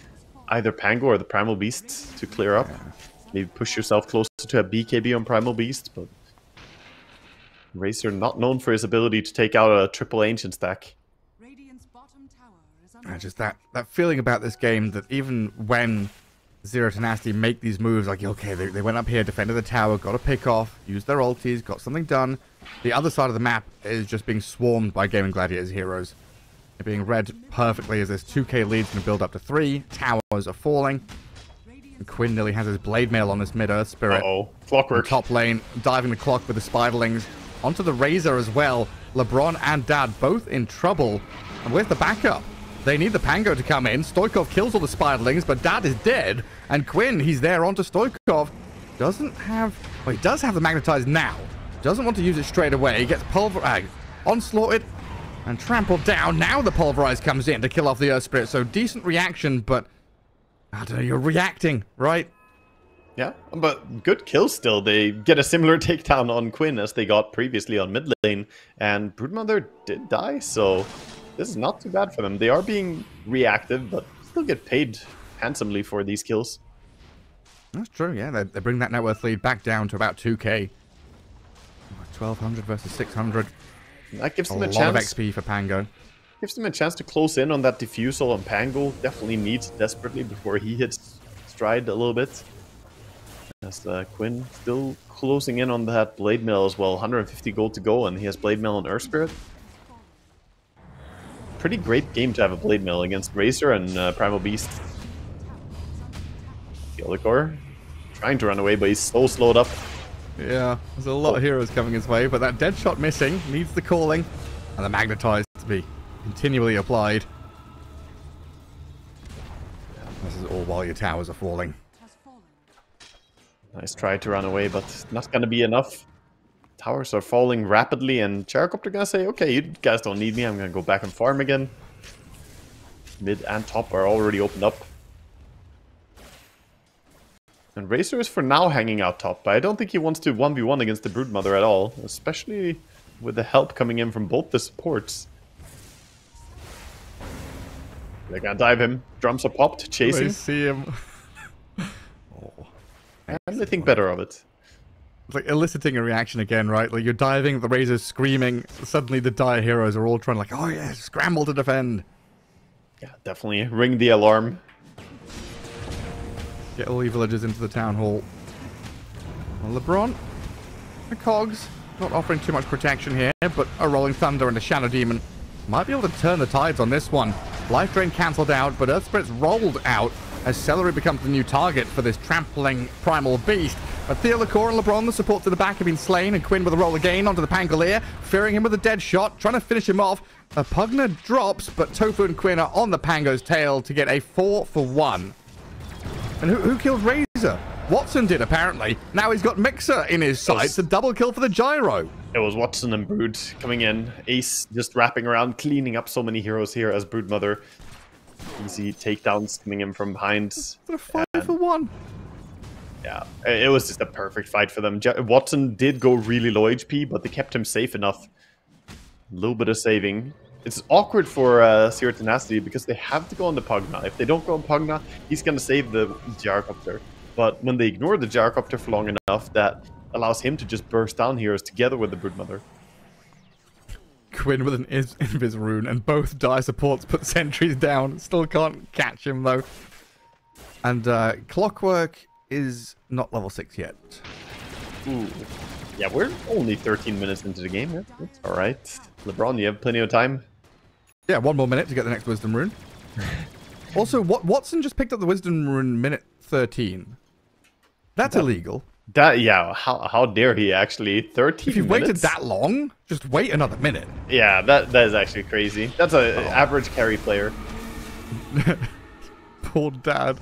either Pango or the Primal Beast to clear up. Maybe push yourself closer to a BKB on Primal Beast, but Racer not known for his ability to take out a triple ancient stack. Just that feeling about this game that even when Zero Tenacity make these moves, like, okay, they went up here, defended the tower, got a pick off, used their ultis, got something done. The other side of the map is just being swarmed by Gaimin Gladiators heroes. They're being read perfectly as this 2k lead's going to build up to 3. Towers are falling. And Quinn nearly has his blade mail on this mid-earth spirit. Uh-oh. Clockwork. Top lane, diving the clock with the spiderlings. Onto the Razor as well. LeBron and Dad both in trouble. And with the backup, they need the Pango to come in. Stoikov kills all the spiderlings, but Dad is dead. And Quinn, he's there onto Stoikov. Doesn't have... Well, he does have the magnetized now. Doesn't want to use it straight away. He gets pulverized, onslaughted, and trampled down. Now the pulverize comes in to kill off the Earth Spirit. So decent reaction, but... I don't know, you're reacting, right? Yeah, but good kill still. They get a similar takedown on Quinn as they got previously on mid lane. And Broodmother did die, so this is not too bad for them. They are being reactive, but still get paid handsomely for these kills. That's true, yeah. They bring that net worth lead back down to about 2k. 1200 versus 600. That gives them a lot chance. Of XP for Pango. Gives them a chance to close in on that diffusal on Pango. Definitely needs desperately before he hits stride a little bit. As Quinn still closing in on that blade mail as well. 150 gold to go, and he has blade mail on Earth Spirit. Pretty great game to have a blade mail against Racer and Primal Beast. Gillicor trying to run away, but he's so slowed up. Yeah, there's a lot of heroes coming his way, but that dead shot missing needs the calling, and the magnetized to be continually applied. This is all while your towers are falling. Nice try to run away, but not gonna be enough. Towers are falling rapidly, and Gyrocopter gonna say, okay, you guys don't need me, I'm gonna go back and farm again. Mid and top are already opened up. And Razor is for now hanging out top, but I don't think he wants to 1v1 against the Broodmother at all, especially with the help coming in from both the supports. They're gonna dive him. Drums are popped, chasing. I see him. And they think better of it. It's like eliciting a reaction again, right? Like you're diving, the Razor's screaming, suddenly the Dire heroes are all trying to like, oh yeah, scramble to defend. Yeah, definitely ring the alarm. Get all the villagers into the town hall. Well, LeBron, the Cogs, not offering too much protection here, but a Rolling Thunder and a Shadow Demon might be able to turn the tides on this one. Life Drain cancelled out, but Earth Spirit's rolled out as Celery becomes the new target for this trampling primal beast. But Theolacor and LeBron, the support to the back, have been slain, and Quinn with a roll again onto the Pangolier, fearing him with a dead shot, trying to finish him off. A Pugna drops, but Tofu and Quinn are on the Pango's tail to get a 4-for-1. And who killed Razor? Watson did, apparently. Now he's got Mixer in his sights. A double kill for the Gyro. It was Watson and Brood coming in. Ace just wrapping around, cleaning up so many heroes here as Broodmother. Easy takedowns coming in from behind. It's a 5-for-1. Yeah, it was just a perfect fight for them. Watson did go really low HP, but they kept him safe enough. A little bit of saving. It's awkward for Zero Tenacity because they have to go on the Pugna. If they don't go on Pugna, he's going to save the Gyrocopter. But when they ignore the Gyrocopter for long enough, that allows him to just burst down heroes together with the Broodmother. Quinn with an Invis rune, and both Dire supports put sentries down. Still can't catch him, though. And Clockwork is not level 6 yet. Ooh. Yeah, we're only 13 minutes into the game. That's all right. LeBron, you have plenty of time. Yeah, 1 more minute to get the next Wisdom rune. Also, Watson just picked up the Wisdom rune minute 13. That's illegal. Yeah, how dare he actually? 13 minutes? If you've waited that long, just wait another minute. Yeah, that is actually crazy. That's an average carry player. Poor dad.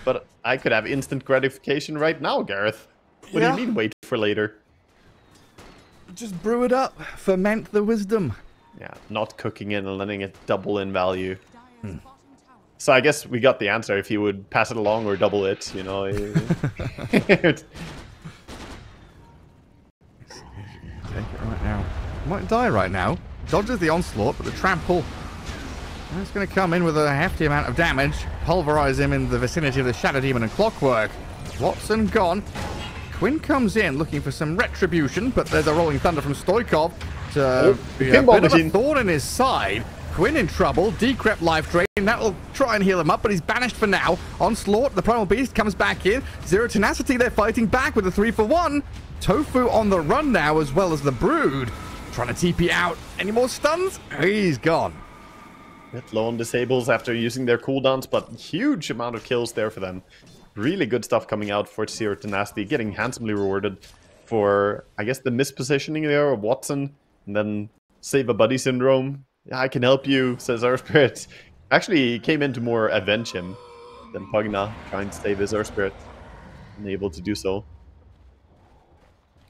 But I could have instant gratification right now, Gareth. What do you mean wait for later? Just brew it up. Ferment the wisdom. Yeah, not cooking it and letting it double in value. So I guess we got the answer if he would pass it along or double it, you know. Take it right now. Might die right now. Dodges the onslaught, but the trample is going to come in with a hefty amount of damage. Pulverize him in the vicinity of the Shadow Demon and Clockwork. Watson gone. Quinn comes in looking for some retribution, but there's a Rolling Thunder from Stoikov to be a bit of a thorn in his side. Quinn in trouble. Decrep life drain. That'll try and heal him up, but he's banished for now. Onslaught, the Primal Beast comes back in. Zero Tenacity, they're fighting back with a 3-for-1. Tofu on the run now, as well as the Brood. Trying to TP out. Any more stuns? He's gone. Bit low on disables after using their cooldowns, but huge amount of kills there for them. Really good stuff coming out for Zero Tenacity, getting handsomely rewarded for, I guess, the mispositioning there of Watson, and then save a buddy syndrome. Yeah, I can help you, says Earth Spirit. Actually, he came in to more avenge him than Pugna, trying to save his Earth Spirit. Unable to do so.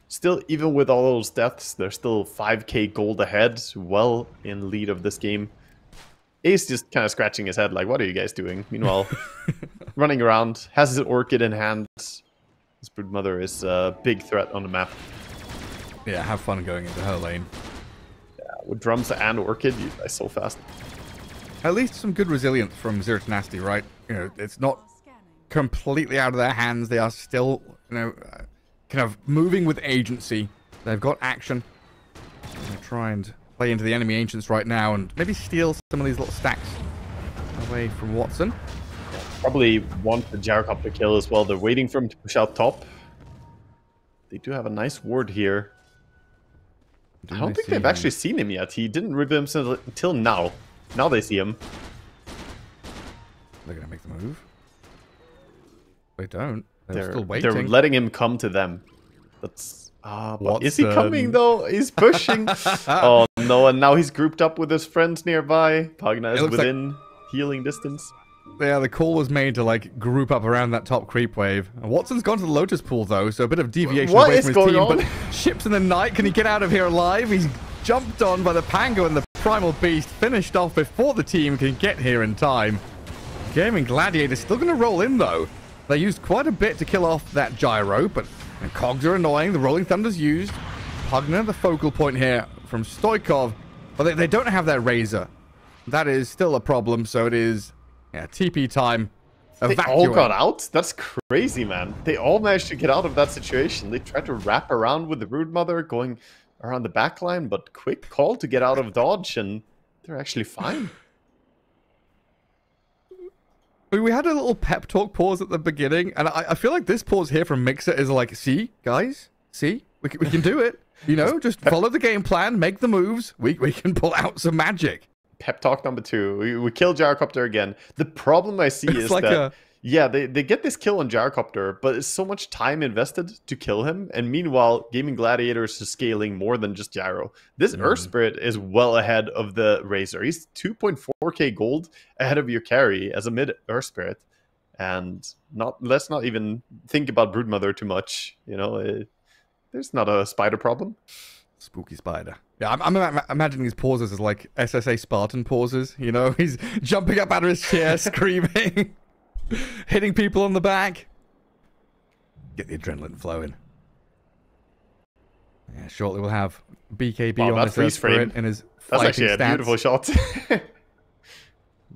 Still, even with all those deaths, they're still 5k gold ahead, well in lead of this game. Ace just kind of scratching his head like, what are you guys doing? Meanwhile, running around, has his Orchid in hand. This Broodmother is a big threat on the map. Yeah, have fun going into her lane. Yeah, with Drums and Orchid, you die so fast. At least some good resilience from Zero Tenacity, right? You know, it's not completely out of their hands. They are still, you know, kind of moving with agency. They've got action. They're trying to play into the enemy ancients right now and maybe steal some of these little stacks away from Watson. Probably want the Gyrocopter kill as well. They're waiting for him to push out top. They do have a nice ward here. I don't think they've actually seen him yet. He didn't reveal himself until now. Now they see him. They're going to make the move. They don't. They're still waiting. They're letting him come to them. That's... but is he coming though? He's pushing. Oh no, and now he's grouped up with his friends nearby. Pugna is within healing distance. Yeah, the call was made to like group up around that top creep wave. Watson's gone to the Lotus Pool though, so a bit of deviation away from his team. But ships in the night, can he get out of here alive? He's jumped on by the Pango and the Primal Beast, finished off before the team can get here in time. Gaimin Gladiators still going to roll in though. They used quite a bit to kill off that gyro, but cogs are annoying. The Rolling Thunder's used. Pugner, the focal point here from Stoikov. But they don't have their Razor. That is still a problem, so it is TP time. They all got out? That's crazy, man. They all managed to get out of that situation. They tried to wrap around with the Brood Mother going around the back line, but quick call to get out of dodge, and they're actually fine. We had a little pep talk pause at the beginning, and I feel like this pause here from Mixer is like, see, guys? See? We can do it. You know, just follow the game plan, make the moves. We can pull out some magic. Pep talk number 2. We kill Gyrocopter again. The problem I see is like that, they get this kill on Gyrocopter, but it's so much time invested to kill him. And meanwhile, Gaimin Gladiators is scaling more than just Gyro. This Earth Spirit is well ahead of the Razor. He's 2.4k gold ahead of your carry as a mid Earth Spirit. And let's not even think about Broodmother too much. You know, there's not a spider problem. Spooky spider. Yeah, I'm imagining these pauses as like SSA Spartan pauses. You know, he's jumping up out of his chair, screaming, hitting people on the back. Get the adrenaline flowing. Yeah, shortly we'll have BKB on his freeze frame in his That's actually a stats. beautiful shot.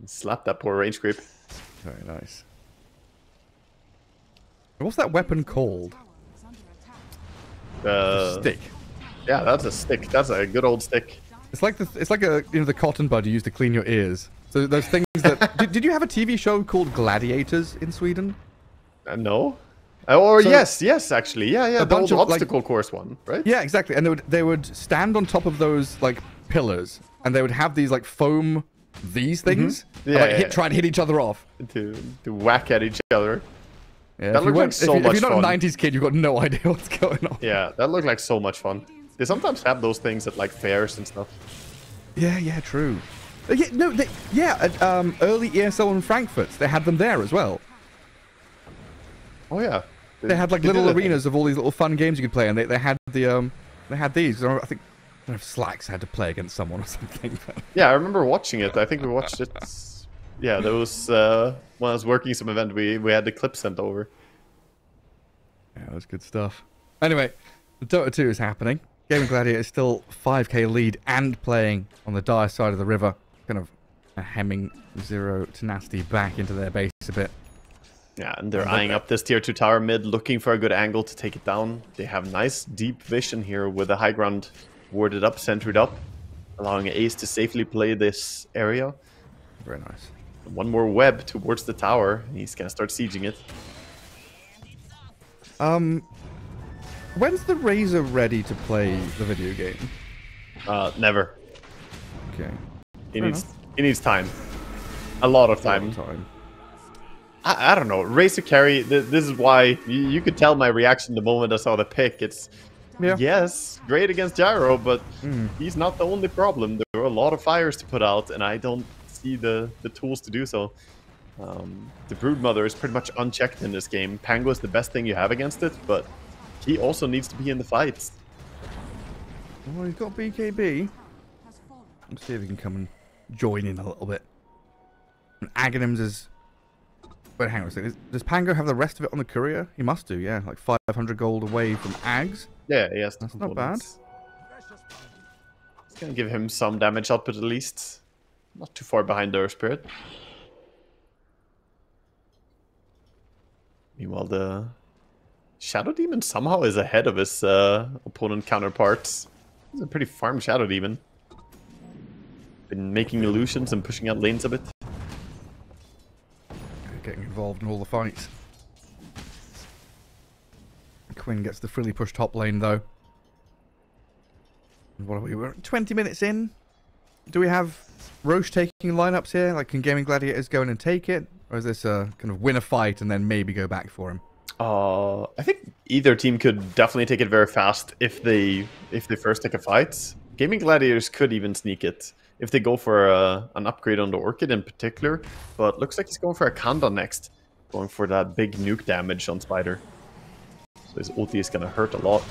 Slap that poor range creep. Very nice. What's that weapon called? Stick. Yeah, that's a stick. That's a good old stick. It's like the cotton bud you use to clean your ears. So those things that did you have a TV show called Gladiators in Sweden? No. Or so, yes, actually, yeah, the old obstacle course one, right? Yeah, exactly. And they would stand on top of those like pillars, and they would have these like foam things, try and hit each other off to whack at each other. Yeah, that looked like so much fun. If you're not a 90s kid, you've got no idea what's going on. Yeah, that looked like so much fun. They sometimes have those things at like fairs and stuff. Yeah, true. At early ESL in Frankfurt, they had them there as well. Oh yeah. They had like little arenas of all these little fun games you could play, and they had they had these. I think I don't know if Slacks had to play against someone or something. Yeah, I remember watching it. I think we watched it. Yeah, there was when I was working some event, we had the clip sent over. Yeah, that was good stuff. Anyway, the Dota 2 is happening. Gaimin Gladiator is still 5k lead and playing on the dire side of the river, kind of hemming Zero Tenacity back into their base a bit. Yeah, and they're eyeing up this tier 2 tower mid, looking for a good angle to take it down. They have nice deep vision here with the high ground warded up, centered up, allowing Ace to safely play this area. Very nice. One more web towards the tower, and he's gonna start sieging it. When's the Razor ready to play the video game? Never. Okay. He needs time. A lot of time. I don't know. Razor carry, this is why you could tell my reaction the moment I saw the pick. It's, yes, great against Gyro, but he's not the only problem. There are a lot of fires to put out, and I don't see the tools to do so. The Broodmother is pretty much unchecked in this game. Pango is the best thing you have against it, but he also needs to be in the fights. Well, he's got BKB. Let's see if he can come and join in a little bit. And Aghanims is... But hang on a second. Does Pango have the rest of it on the courier? He must do, yeah. Like 500 gold away from Ags. Yeah, yes. That's not bad. It's going to give him some damage output at least. Not too far behind the Earth Spirit. Meanwhile, the Shadow Demon somehow is ahead of his opponent counterparts. He's a pretty farm Shadow Demon. Been making illusions and pushing out lanes a bit. Getting involved in all the fights. Quinn gets the frilly push top lane though. And what are we? We're 20 minutes in. Do we have Roche taking lineups here? Like, can Gaimin Gladiators go in and take it? Or is this a kind of win a fight and then maybe go back for him? I think either team could definitely take it very fast if they first take a fight. Gaimin Gladiators could even sneak it if they go for an upgrade on the Orchid in particular. But looks like he's going for a Kanda next. Going for that big nuke damage on Spider. So his ulti is going to hurt a lot.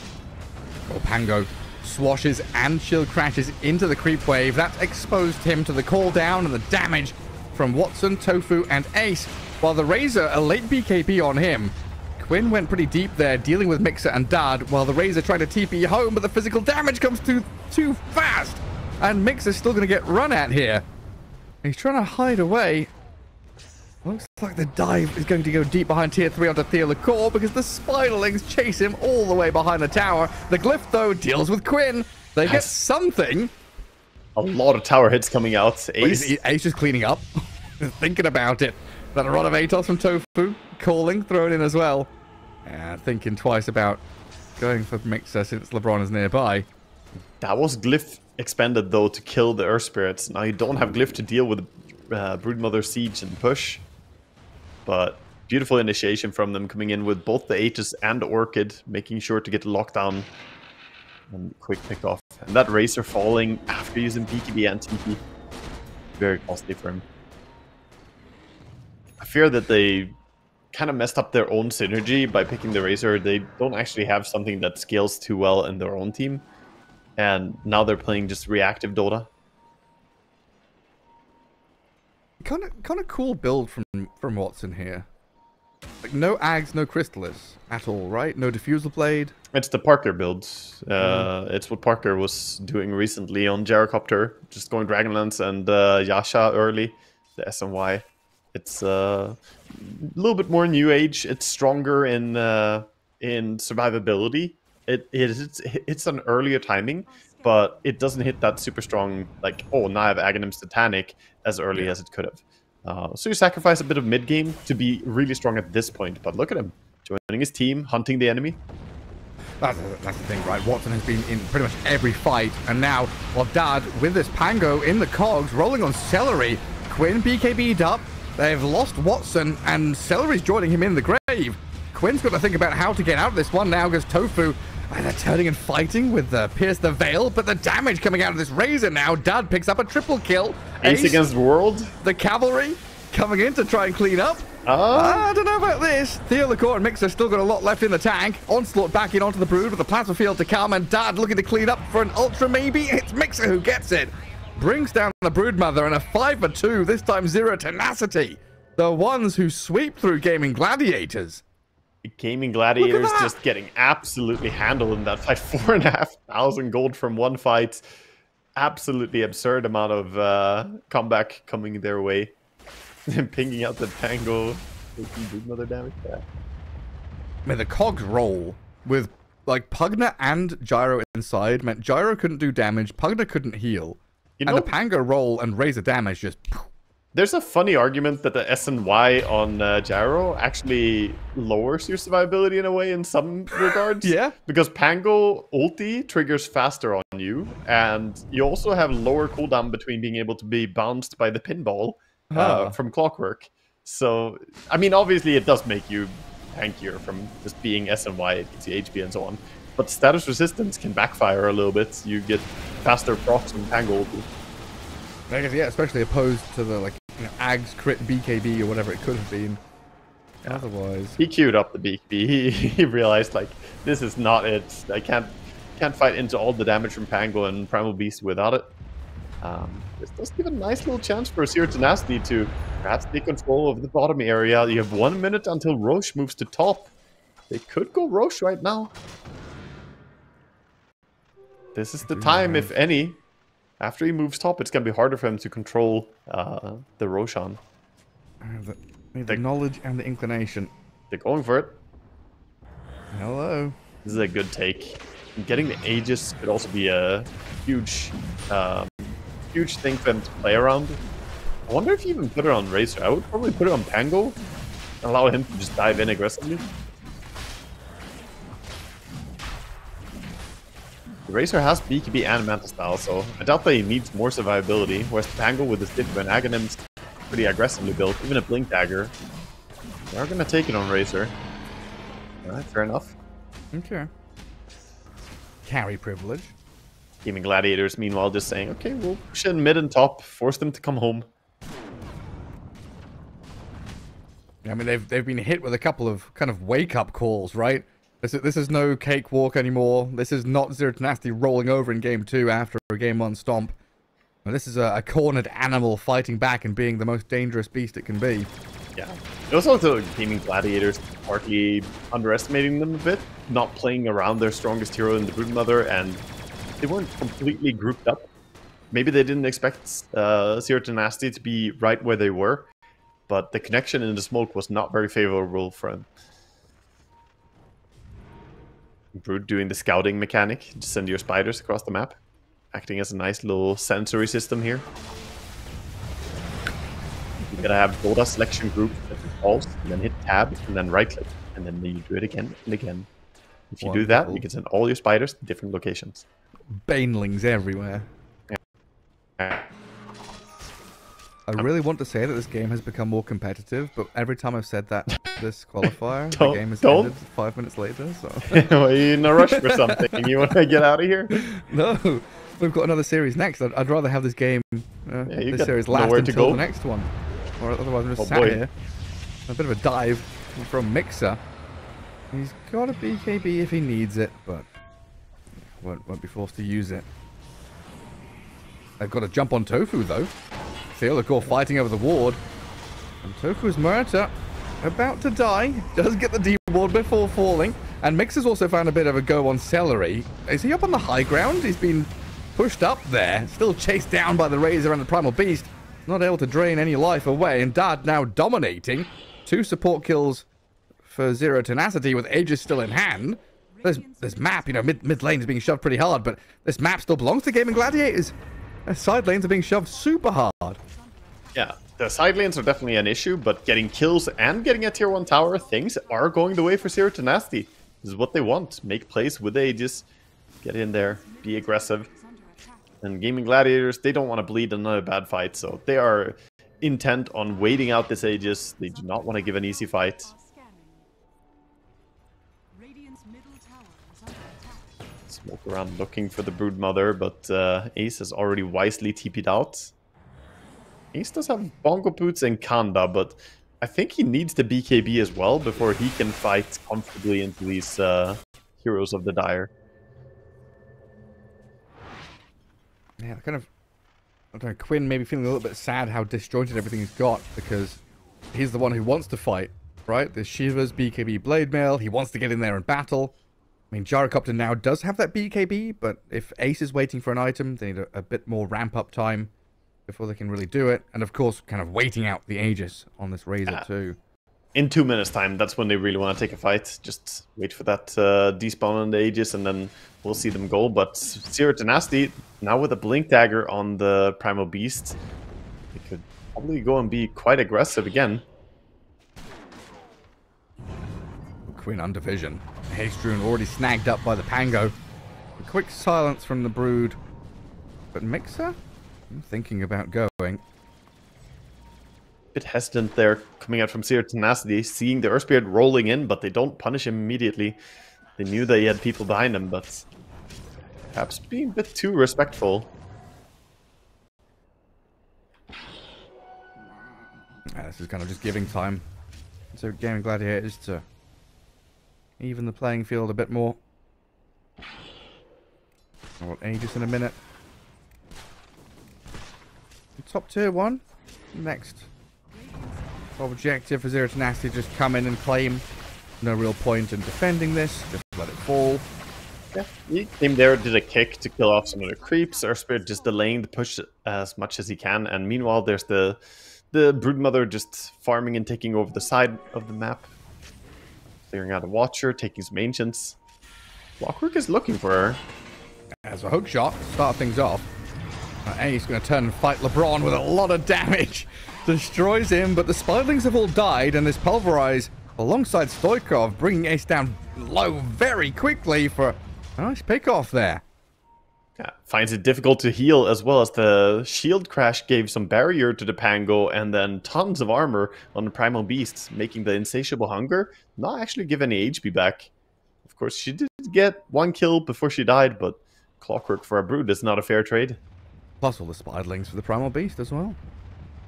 Well, Pango swashes and shield crashes into the creep wave. That's exposed him to the call down and the damage from Watson, Tofu, and Ace. while the Razor, a late BKB on him. Quinn went pretty deep there, dealing with Mixer and Dad, while the Razor tried to TP home, but the physical damage comes too fast. And Mixer's still going to get run at here. He's trying to hide away. Looks like the dive is going to go deep behind tier 3 onto Theolacore because the Spiderlings chase him all the way behind the tower. The Glyph, though, deals with Quinn. They get something. A lot of tower hits coming out. Ace. Ace just cleaning up. Thinking about it. Then a rod of Atos from Tofu. Calling, thrown in as well. And thinking twice about going for Mixer since LeBron is nearby. That was Glyph expended, though, to kill the Earth Spirits. Now you don't have Glyph to deal with Broodmother Siege and push. But beautiful initiation from them, coming in with both the Aegis and the Orchid, making sure to get the lockdown and quick pick off. And that Razor falling after using BKB and TP. Very costly for him. I fear that they kind of messed up their own synergy by picking the Razor. They don't actually have something that scales too well in their own team. And now they're playing just reactive Dota. Kind of cool build from Watson here. Like no Ags, no Crystallis at all, right? No Diffusal Blade. It's the Parker build. It's what Parker was doing recently on Gyrocopter, just going Dragonlance and Yasha early, the SNY. It's a little bit more new age. It's stronger in survivability. It's an earlier timing, but it doesn't hit that super strong, like, oh, now I have Aghanim's Titanic as early as it could have. So you sacrifice a bit of mid-game to be really strong at this point, but look at him. Joining his team, hunting the enemy. That's the thing, right? Watson has been in pretty much every fight, and now, well, Dad, with this Pango in the cogs, rolling on Celery, Quinn BKB'd up, they've lost Watson, and Celery's joining him in the grave. Quinn's got to think about how to get out of this one now, because Tofu, they're turning and fighting with Pierce the Veil, but the damage coming out of this Razor now, Dad picks up a triple kill. Ace against World. The Cavalry coming in to try and clean up. I don't know about this. Theolacore and Mixer still got a lot left in the tank. Onslaught back in onto the Brood with the plasma field to come, and Dad looking to clean up for an Ultra maybe. It's Mixer who gets it. Brings down the Broodmother and a 5-for-2, this time 0 Tenacity. The ones who sweep through Gaimin Gladiators. Gaimin Gladiators just getting absolutely handled in that fight. 4,500 gold from one fight. Absolutely absurd amount of comeback coming their way. Pinging out the Pango. Taking another damage. Yeah. I mean, the cogs roll with like Pugna and Gyro inside meant Gyro couldn't do damage, Pugna couldn't heal. You know, and the Pango roll and Razor damage just... There's a funny argument that the S and Y on Gyro actually lowers your survivability in a way in some regards. Yeah. Because Pango ulti triggers faster on you, and you also have lower cooldown between being able to be bounced by the pinball from Clockwork. So, I mean, obviously it does make you tankier from just being S and Y, it gives you HP and so on. But status resistance can backfire a little bit. You get faster procs from Pango ulti. I guess, yeah, especially opposed to the Ags crit BKB or whatever it could have been. Yeah. Otherwise, he queued up the BKB. He realized this is not it. I can't fight into all the damage from Pango and Primal Beast without it. This does give a nice little chance for Zero Tenacity to perhaps take control of the bottom area. You have 1 minute until Roche moves to top. They could go Roche right now. This is the time, if any. After he moves top, it's going to be harder for him to control the Roshan. The knowledge and the inclination. They're going for it. Hello. This is a good take. And getting the Aegis could also be a huge thing for him to play around. I wonder if he even put it on Razor. I would probably put it on Pango. Allow him to just dive in aggressively. The Razor has BKB and Manta Style, so I doubt that he needs more survivability, whereas Pango with his Ditto and Aghanim's pretty aggressively built, even a Blink Dagger. They are going to take it on Razor. Alright, fair enough. Okay. Carry privilege. Gaimin Gladiators, meanwhile, just saying, okay, we'll push in mid and top, force them to come home. I mean, they've been hit with a couple of kind of wake-up calls, right? This is no cakewalk anymore. This is not Zero Tenacity rolling over in Game 2 after a Game 1 stomp. This is a cornered animal fighting back and being the most dangerous beast it can be. Yeah. It was also Gaimin Gladiators partly underestimating them a bit, not playing around their strongest hero in the Broodmother, and they weren't completely grouped up. Maybe they didn't expect Zero Tenacity to be right where they were, but the connection in the smoke was not very favorable for him. Brood doing the scouting mechanic, just send your spiders across the map, acting as a nice little sensory system here. You gotta have Dota selection group that you pulse, and then hit tab, and then right click, and then you do it again and again. If you do that, you can send all your spiders to different locations. Banelings everywhere. I really want to say that this game has become more competitive, but every time I've said that this qualifier, the game has ended 5 minutes later. So Are you in a rush for something? You want to get out of here? No, we've got another series next. I'd rather have this game, this series last until the next one. Or otherwise I'm just sat here. A bit of a dive from Mixer. He's got a BKB if he needs it, but won't be forced to use it. I've got to jump on Tofu though. Feel the core fighting over the ward. And Tofu's Murata about to die. Does get the D ward before falling. And Mixer's also found a bit of a go on Celery. Is he up on the high ground? He's been pushed up there. Still chased down by the Razor and the Primal Beast. Not able to drain any life away, and Dad now dominating. 2 support kills for Zero Tenacity with Aegis still in hand. This map, you know, mid lane is being shoved pretty hard, but this map still belongs to Gaimin Gladiators. Side lanes are being shoved super hard. Yeah, the side lanes are definitely an issue, but getting kills and getting a tier 1 tower, things are going the way for Zero Tenacity. This is what they want. Make plays with Aegis, get in there, be aggressive. And Gaimin Gladiators, they don't want to bleed another bad fight, so they are intent on waiting out this Aegis. They do not want to give an easy fight. Smoke around looking for the Broodmother, but Ace has already wisely TP'd out. Ace does have Bongo Boots and Kanda, but I think he needs the BKB as well before he can fight comfortably into these Heroes of the Dire. Yeah, I don't know, Quinn maybe feeling a little bit sad how disjointed everything he's got, because he's the one who wants to fight, right? There's Shiva's BKB Blade Mail, he wants to get in there and battle. I mean, Gyrocopter now does have that BKB, but if Ace is waiting for an item, they need a bit more ramp-up time before they can really do it. And of course, kind of waiting out the Aegis on this Razor too. In 2 minutes time, that's when they really want to take a fight. Just wait for that despawn on the Aegis, and then we'll see them go. But Zero Tenacity, now with a Blink Dagger on the Primal Beast, they could probably go and be quite aggressive again. Quinn under vision. Hastrun already snagged up by the Pango. A quick silence from the Brood. But Mixer? I'm thinking about going. Bit hesitant there, coming out from Zero Tenacity, seeing the Earth Spirit rolling in, but they don't punish him immediately. They knew they had people behind them, but perhaps being a bit too respectful. This is kind of just giving time. So Gaimin Gladiators to even the playing field a bit more. I want Aegis in a minute. Top tier 1. Next objective for Zero Tenacity, just come in and claim. No real point in defending this, just let it fall. Yeah, he came there, did a kick to kill off some of the creeps. Earth Spirit just delaying the push as much as he can, and meanwhile there's the Broodmother just farming and taking over the side of the map. Clearing out a Watcher, taking some Ancients. Clockwork is looking for her. As a hook shot, start things off. Ace going to turn and fight LeBron with a lot of damage. Destroys him, but the Spiderlings have all died, and this Pulverize alongside Stoikov, bringing Ace down low very quickly for a nice pick-off there. Yeah, finds it difficult to heal, as well as the shield crash gave some barrier to the Pango, and then tons of armor on the Primal Beasts, making the Insatiable Hunger not actually give any HP back. Of course, she did get 1 kill before she died, but Clockwork for a Brood is not a fair trade. Plus all the Spiderlings for the Primal Beast as well.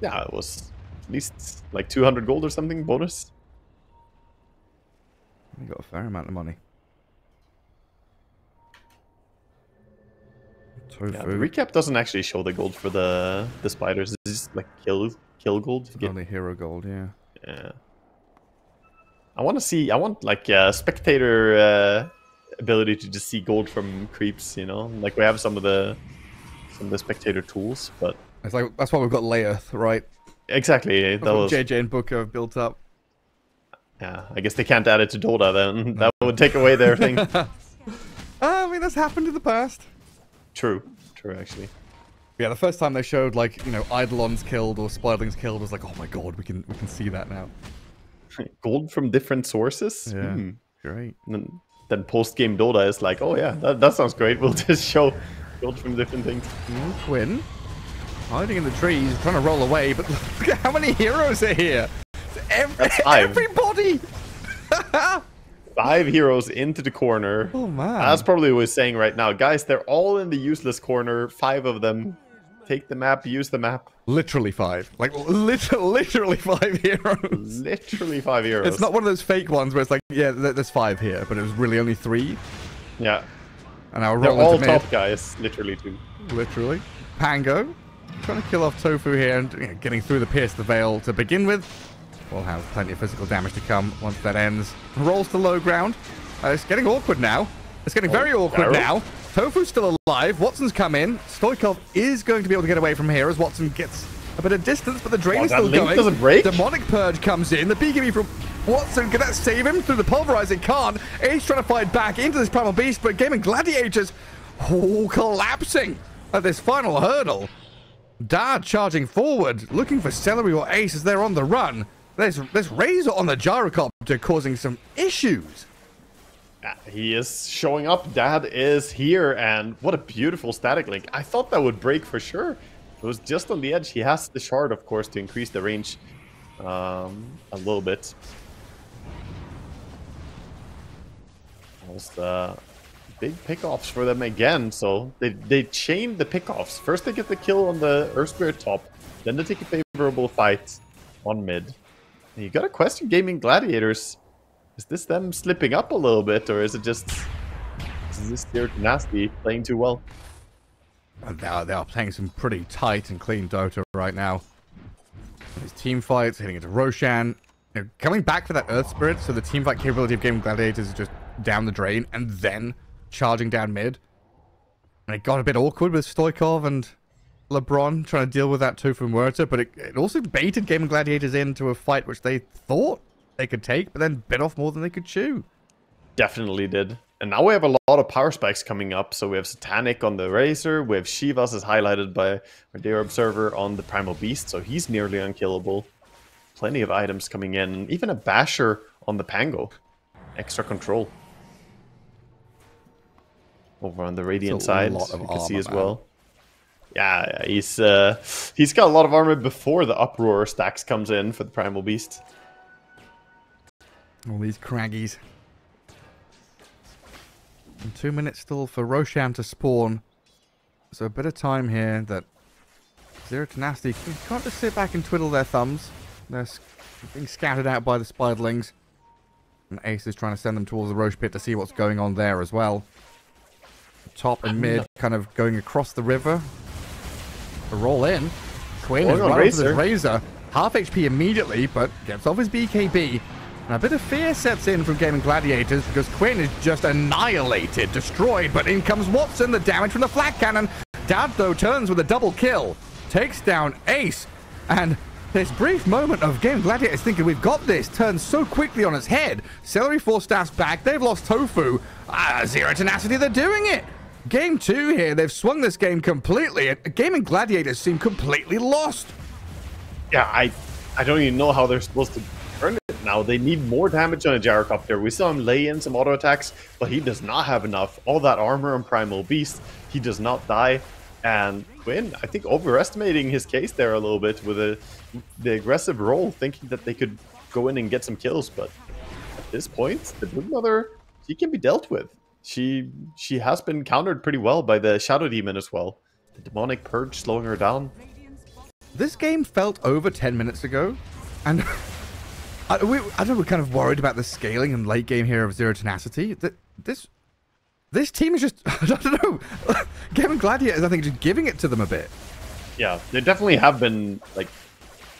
Yeah, it was at least like 200 gold or something bonus. We got a fair amount of money. Tofu. Yeah, the recap doesn't actually show the gold for the spiders. It's just like kill gold. Only hero gold, yeah. Yeah. I want like spectator ability to just see gold from creeps. You know, like we have some of the spectator tools, but it's like that's why we've got Laearth, right? Exactly. That's what JJ and Booker have built up. Yeah, I guess they can't add it to Dota then. That would take away their thing. I mean, that's happened in the past. True, actually. Yeah, the first time they showed, like, you know, Eidolons killed or Spiderlings killed, was like, oh my god, we can see that now. Gold from different sources? Yeah, great. And then post-game Dota is like, oh yeah, that sounds great. We'll just show gold from different things. Quinn, hiding in the trees, trying to roll away, but look at how many heroes are here. That's 5. Everybody! 5 heroes into the corner. Oh man. That's probably what we're saying right now. Guys, they're all in the useless corner. 5 of them. Take the map, use the map. Literally 5. Like, literally 5 heroes. Literally 5 heroes. It's not one of those fake ones where it's like, yeah, there's 5 here, but it was really only 3. Yeah. And I'll they're roll all into top mid. guys, literally too. Literally. Pango, trying to kill off Tofu here and getting through the Pierce the Veil to begin with. We'll have plenty of physical damage to come once that ends. Rolls to low ground. It's getting awkward now. It's getting very awkward now. Tofu's still alive. Watson's come in. Stoikov is going to be able to get away from here as Watson gets a bit of distance, but the drain is still going. Doesn't break. Demonic Purge comes in. The BKB from Watson, can that save him through the pulverize? It can't. Ace trying to fight back into this Primal Beast, but Gaimin Gladiators collapsing at this final hurdle. Dad charging forward, looking for Celery or Ace as they're on the run. There's Razor on the gyrocopter causing some issues. He is showing up. Dad is here, and what a beautiful static link. I thought that would break for sure. It was just on the edge. He has the shard, of course, to increase the range a little bit. Almost big pickoffs for them again. So they chain the pickoffs. First they get the kill on the Earth Spirit top, then they take a favorable fight on mid. And you gotta question Gaimin Gladiators. Is this them slipping up a little bit, or is it just is this their Tenacity playing too well? They are playing some pretty tight and clean Dota right now. These team fights, hitting into Roshan, you know, coming back for that Earth Spirit, so the team fight capability of Gaimin Gladiators is just down the drain, and then charging down mid. And it got a bit awkward with Stoikov and LeBron trying to deal with that Tofu Muerta, but it also baited Gaimin Gladiators into a fight which they thought they could take, but then bit off more than they could chew. Definitely did. And now we have a lot of power spikes coming up. So we have Satanic on the Razor. We have Shivas as highlighted by our Dear Observer on the Primal Beast. So he's nearly unkillable. Plenty of items coming in. Even a Basher on the Pango. Extra control. Over on the Radiant side, you can see as well. Yeah, he's got a lot of armor before the Uproar stacks comes in for the Primal Beast. All these craggies. And 2 minutes still for Roshan to spawn. So a bit of time here that Zero Tenacity can't just sit back and twiddle their thumbs. They're being scattered out by the Spiderlings. And Ace is trying to send them towards the Roche Pit to see what's going on there as well. Top and mid kind of going across the river. A roll in. Quinn is running for this Razor. Half HP immediately, but gets off his BKB. And a bit of fear sets in from Gaimin Gladiators because Quinn is just annihilated, destroyed, but in comes Watson, the damage from the flak cannon. Dad, though, turns with a double kill, takes down Ace, and this brief moment of Gaimin Gladiators thinking we've got this turns so quickly on its head. Celery 4 staffs back, they've lost Tofu. Zero Tenacity, they're doing it. Game 2 here, they've swung this game completely. Gaimin Gladiators seem completely lost. Yeah, I don't even know how they're supposed to turn it now. They need more damage on a gyrocopter. We saw him lay in some auto attacks, but he does not have enough. All that armor on Primal Beast, he does not die. And Quinn, I think, overestimating his case there a little bit with the aggressive roll, thinking that they could go in and get some kills. But at this point, the Blue Mother, she can be dealt with. She has been countered pretty well by the Shadow Demon as well. The Demonic Purge slowing her down. This game felt over 10 minutes ago, and I don't know, we're kind of worried about the scaling and late game here of Zero Tenacity. This team is just, I don't know, Gaimin Gladiators, I think, just giving it to them a bit. Yeah, they definitely have been, like,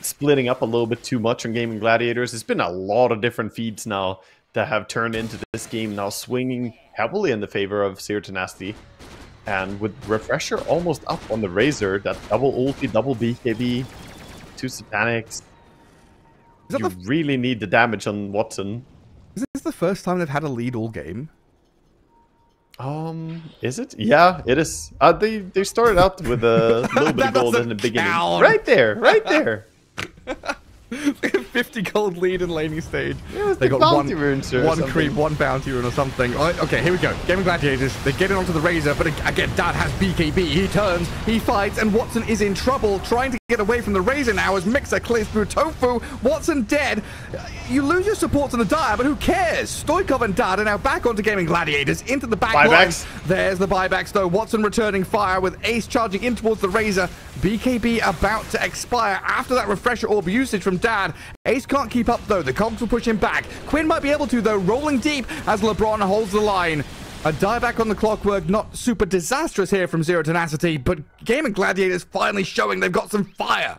splitting up a little bit too much on Gaimin Gladiators. There's been a lot of different feeds now that have turned into this game now swinging heavily in the favor of Zero Tenacity. And with Refresher almost up on the Razor, that double ulti, double BKB, 2 Satanics, you really need the damage on Watson. Is this the first time they've had a lead all game? Is it? Yeah, it is. They started out with a little bit of gold in the beginning. Right there. 50 gold lead in laning stage. Yeah, they got one creep, one bounty rune or something. Okay, here we go. Gaimin Gladiators. They get in onto the Razor, but again, Dad has BKB. He turns, he fights, and Watson is in trouble, trying to get away from the Razor now as Mixer clears through Tofu. Watson dead. You lose your supports on the Dire, but who cares? Stoikov and Dad are now back onto Gaimin Gladiators into the back line. There's the buybacks, though. Watson returning fire with Ace charging in towards the Razor. BKB about to expire after that Refresher Orb usage from Dad. Ace can't keep up, though. The Cogs will push him back. Quinn might be able to, though, rolling deep as LeBron holds the line. A dieback on the Clockwork, not super disastrous here from Zero Tenacity, but Gaimin Gladiators finally showing they've got some fire.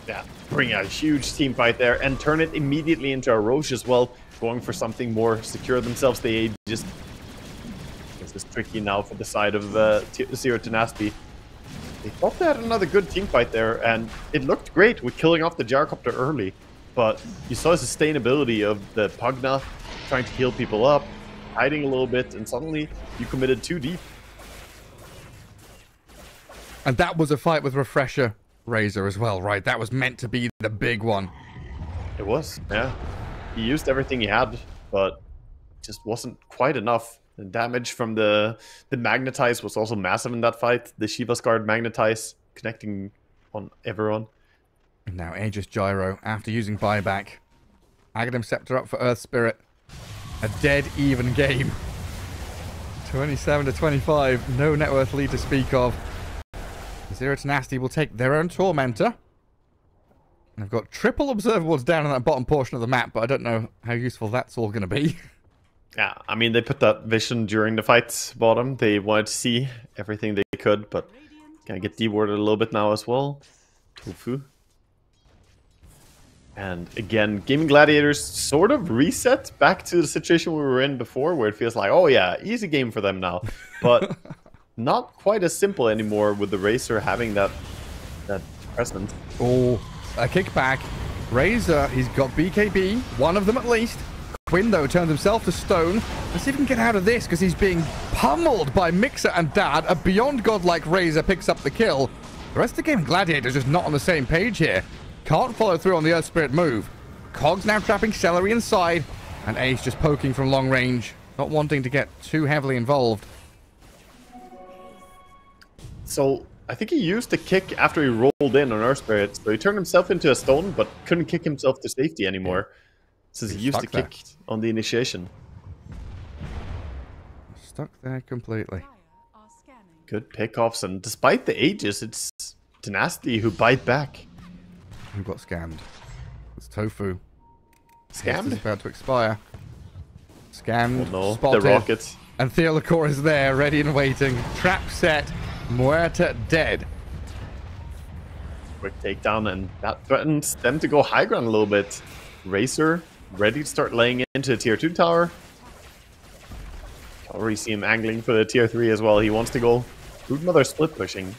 Yeah, bring a huge team fight there and turn it immediately into a Roche as well, going for something more secure themselves. They just... This is tricky now for the side of Zero Tenacity. They thought they had another good team fight there, and it looked great with killing off the Gyrocopter early, but you saw the sustainability of the Pugna trying to heal people up, hiding a little bit, and suddenly you committed too deep. And that was a fight with Refresher Razor as well, right? That was meant to be the big one. It was, yeah. He used everything he had, but it just wasn't quite enough. The damage from the Magnetize was also massive in that fight. The Shiva's Guard Magnetize connecting on everyone. And now Aegis Gyro after using buyback. Aghanim Scepter up for Earth Spirit. A dead even game. 27 to 25. No net worth lead to speak of. Zero Tenacity will take their own Tormentor. And I've got triple observables down in that bottom portion of the map, but I don't know how useful that's all going to be. Yeah, I mean, they put that vision during the fight bottom. They wanted to see everything they could, but gonna get dewarded a little bit now as well. Tofu. And again, Gaimin Gladiators sort of reset back to the situation we were in before, where it feels like, oh yeah, easy game for them now. But not quite as simple anymore with the Razor having that presence. Oh, a kickback. Razor, he's got BKB, one of them at least. Quinn, though, turns himself to stone. Let's see if he can get out of this, because he's being pummeled by Mixer and Dad. A beyond godlike Razor picks up the kill. The rest of the game, Gladiators just not on the same page here. Can't follow through on the Earth Spirit move. Cogs now trapping Celery inside, and Ace just poking from long range, not wanting to get too heavily involved. So, I think he used the kick after he rolled in on Earth Spirit, so he turned himself into a stone, but couldn't kick himself to safety anymore. Since he used the kick on the initiation. Stuck there completely. Good pickoffs, and despite the ages, it's Tenacity who bite back. Who got scammed? It's Tofu. Scammed? It's about to expire. Scammed, oh no, spotted, the rockets. And Theolacor is there, ready and waiting. Trap set, Muerta dead. Quick takedown, and that threatens them to go high ground a little bit. Razor ready to start laying into the tier 2 tower. Already see him angling for the tier 3 as well. He wants to go. Broodmother split pushing.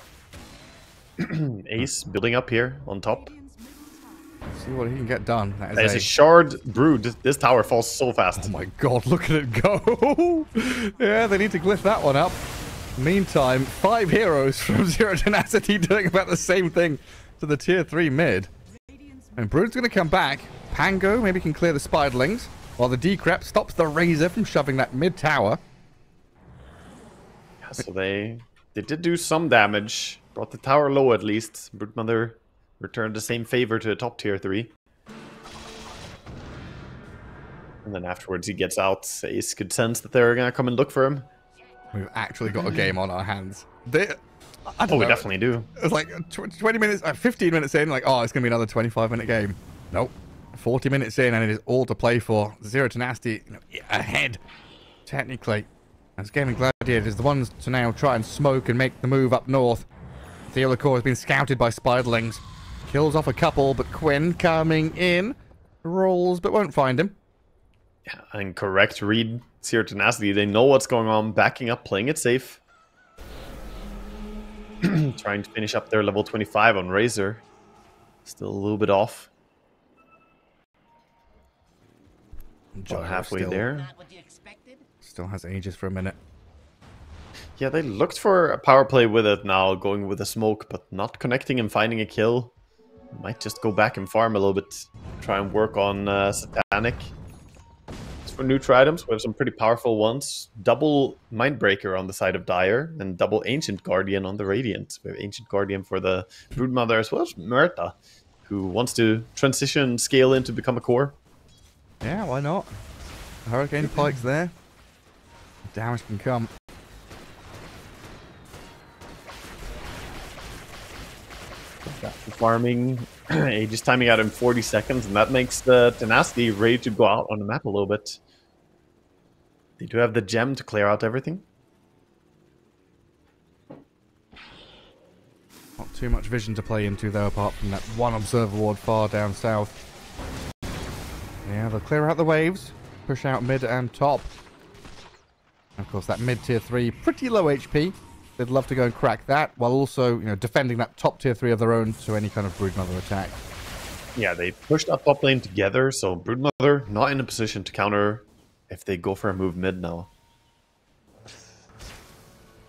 Ace building up here on top. Let's see what he can get done. There's a shard brood. This tower falls so fast. Oh my god, look at it go. Yeah, they need to glyph that one up. Meantime, 5 heroes from Zero Tenacity doing about the same thing to the tier 3 mid. And Brood's going to come back. Pango maybe can clear the Spiderlings, while the Decrep stops the Razor from shoving that mid tower. Yeah, so they did do some damage. Brought the tower low at least. Broodmother returned the same favor to the top tier 3. And then afterwards he gets out. Ace could sense that they're going to come and look for him. We've actually got a game on our hands. I don't know. We definitely do. It's like 20 minutes, 15 minutes in, like, oh, it's going to be another 25-minute game. Nope. 40 minutes in, and it is all to play for. Zero Tenacity ahead, technically. As Gaimin Gladiators, the ones to now try and smoke and make the move up north. Theolacor has been scouted by Spiderlings. Kills off a couple, but Quinn coming in. Rolls, but won't find him. Yeah, and correct read. Zero Tenacity, they know what's going on, backing up, playing it safe. Trying to finish up their level 25 on Razor. Still a little bit off. About halfway there. Still has ages for a minute. Yeah, they looked for a power play with it now, going with a smoke, but not connecting and finding a kill. Might just go back and farm a little bit. Try and work on Satanic. As for neutral items, we have some pretty powerful ones. Double Mindbreaker on the side of Dire, and double Ancient Guardian on the Radiant. We have Ancient Guardian for the Broodmother, as well as Murta, who wants to transition, scale in to become a core. Yeah, why not? Hurricane Pike's there. Damage can come. Farming, Aegis timing out in 40 seconds, and that makes the Tenacity ready to go out on the map a little bit. They do have the gem to clear out everything. Not too much vision to play into, though, apart from that one observer ward far down south. Yeah, they'll clear out the waves, push out mid and top. Of course, that mid tier 3, pretty low HP. They'd love to go and crack that, while also, you know, defending that top tier 3 of their own to any kind of Broodmother attack. Yeah, they pushed up top lane together, so Broodmother not in a position to counter if they go for a move mid now.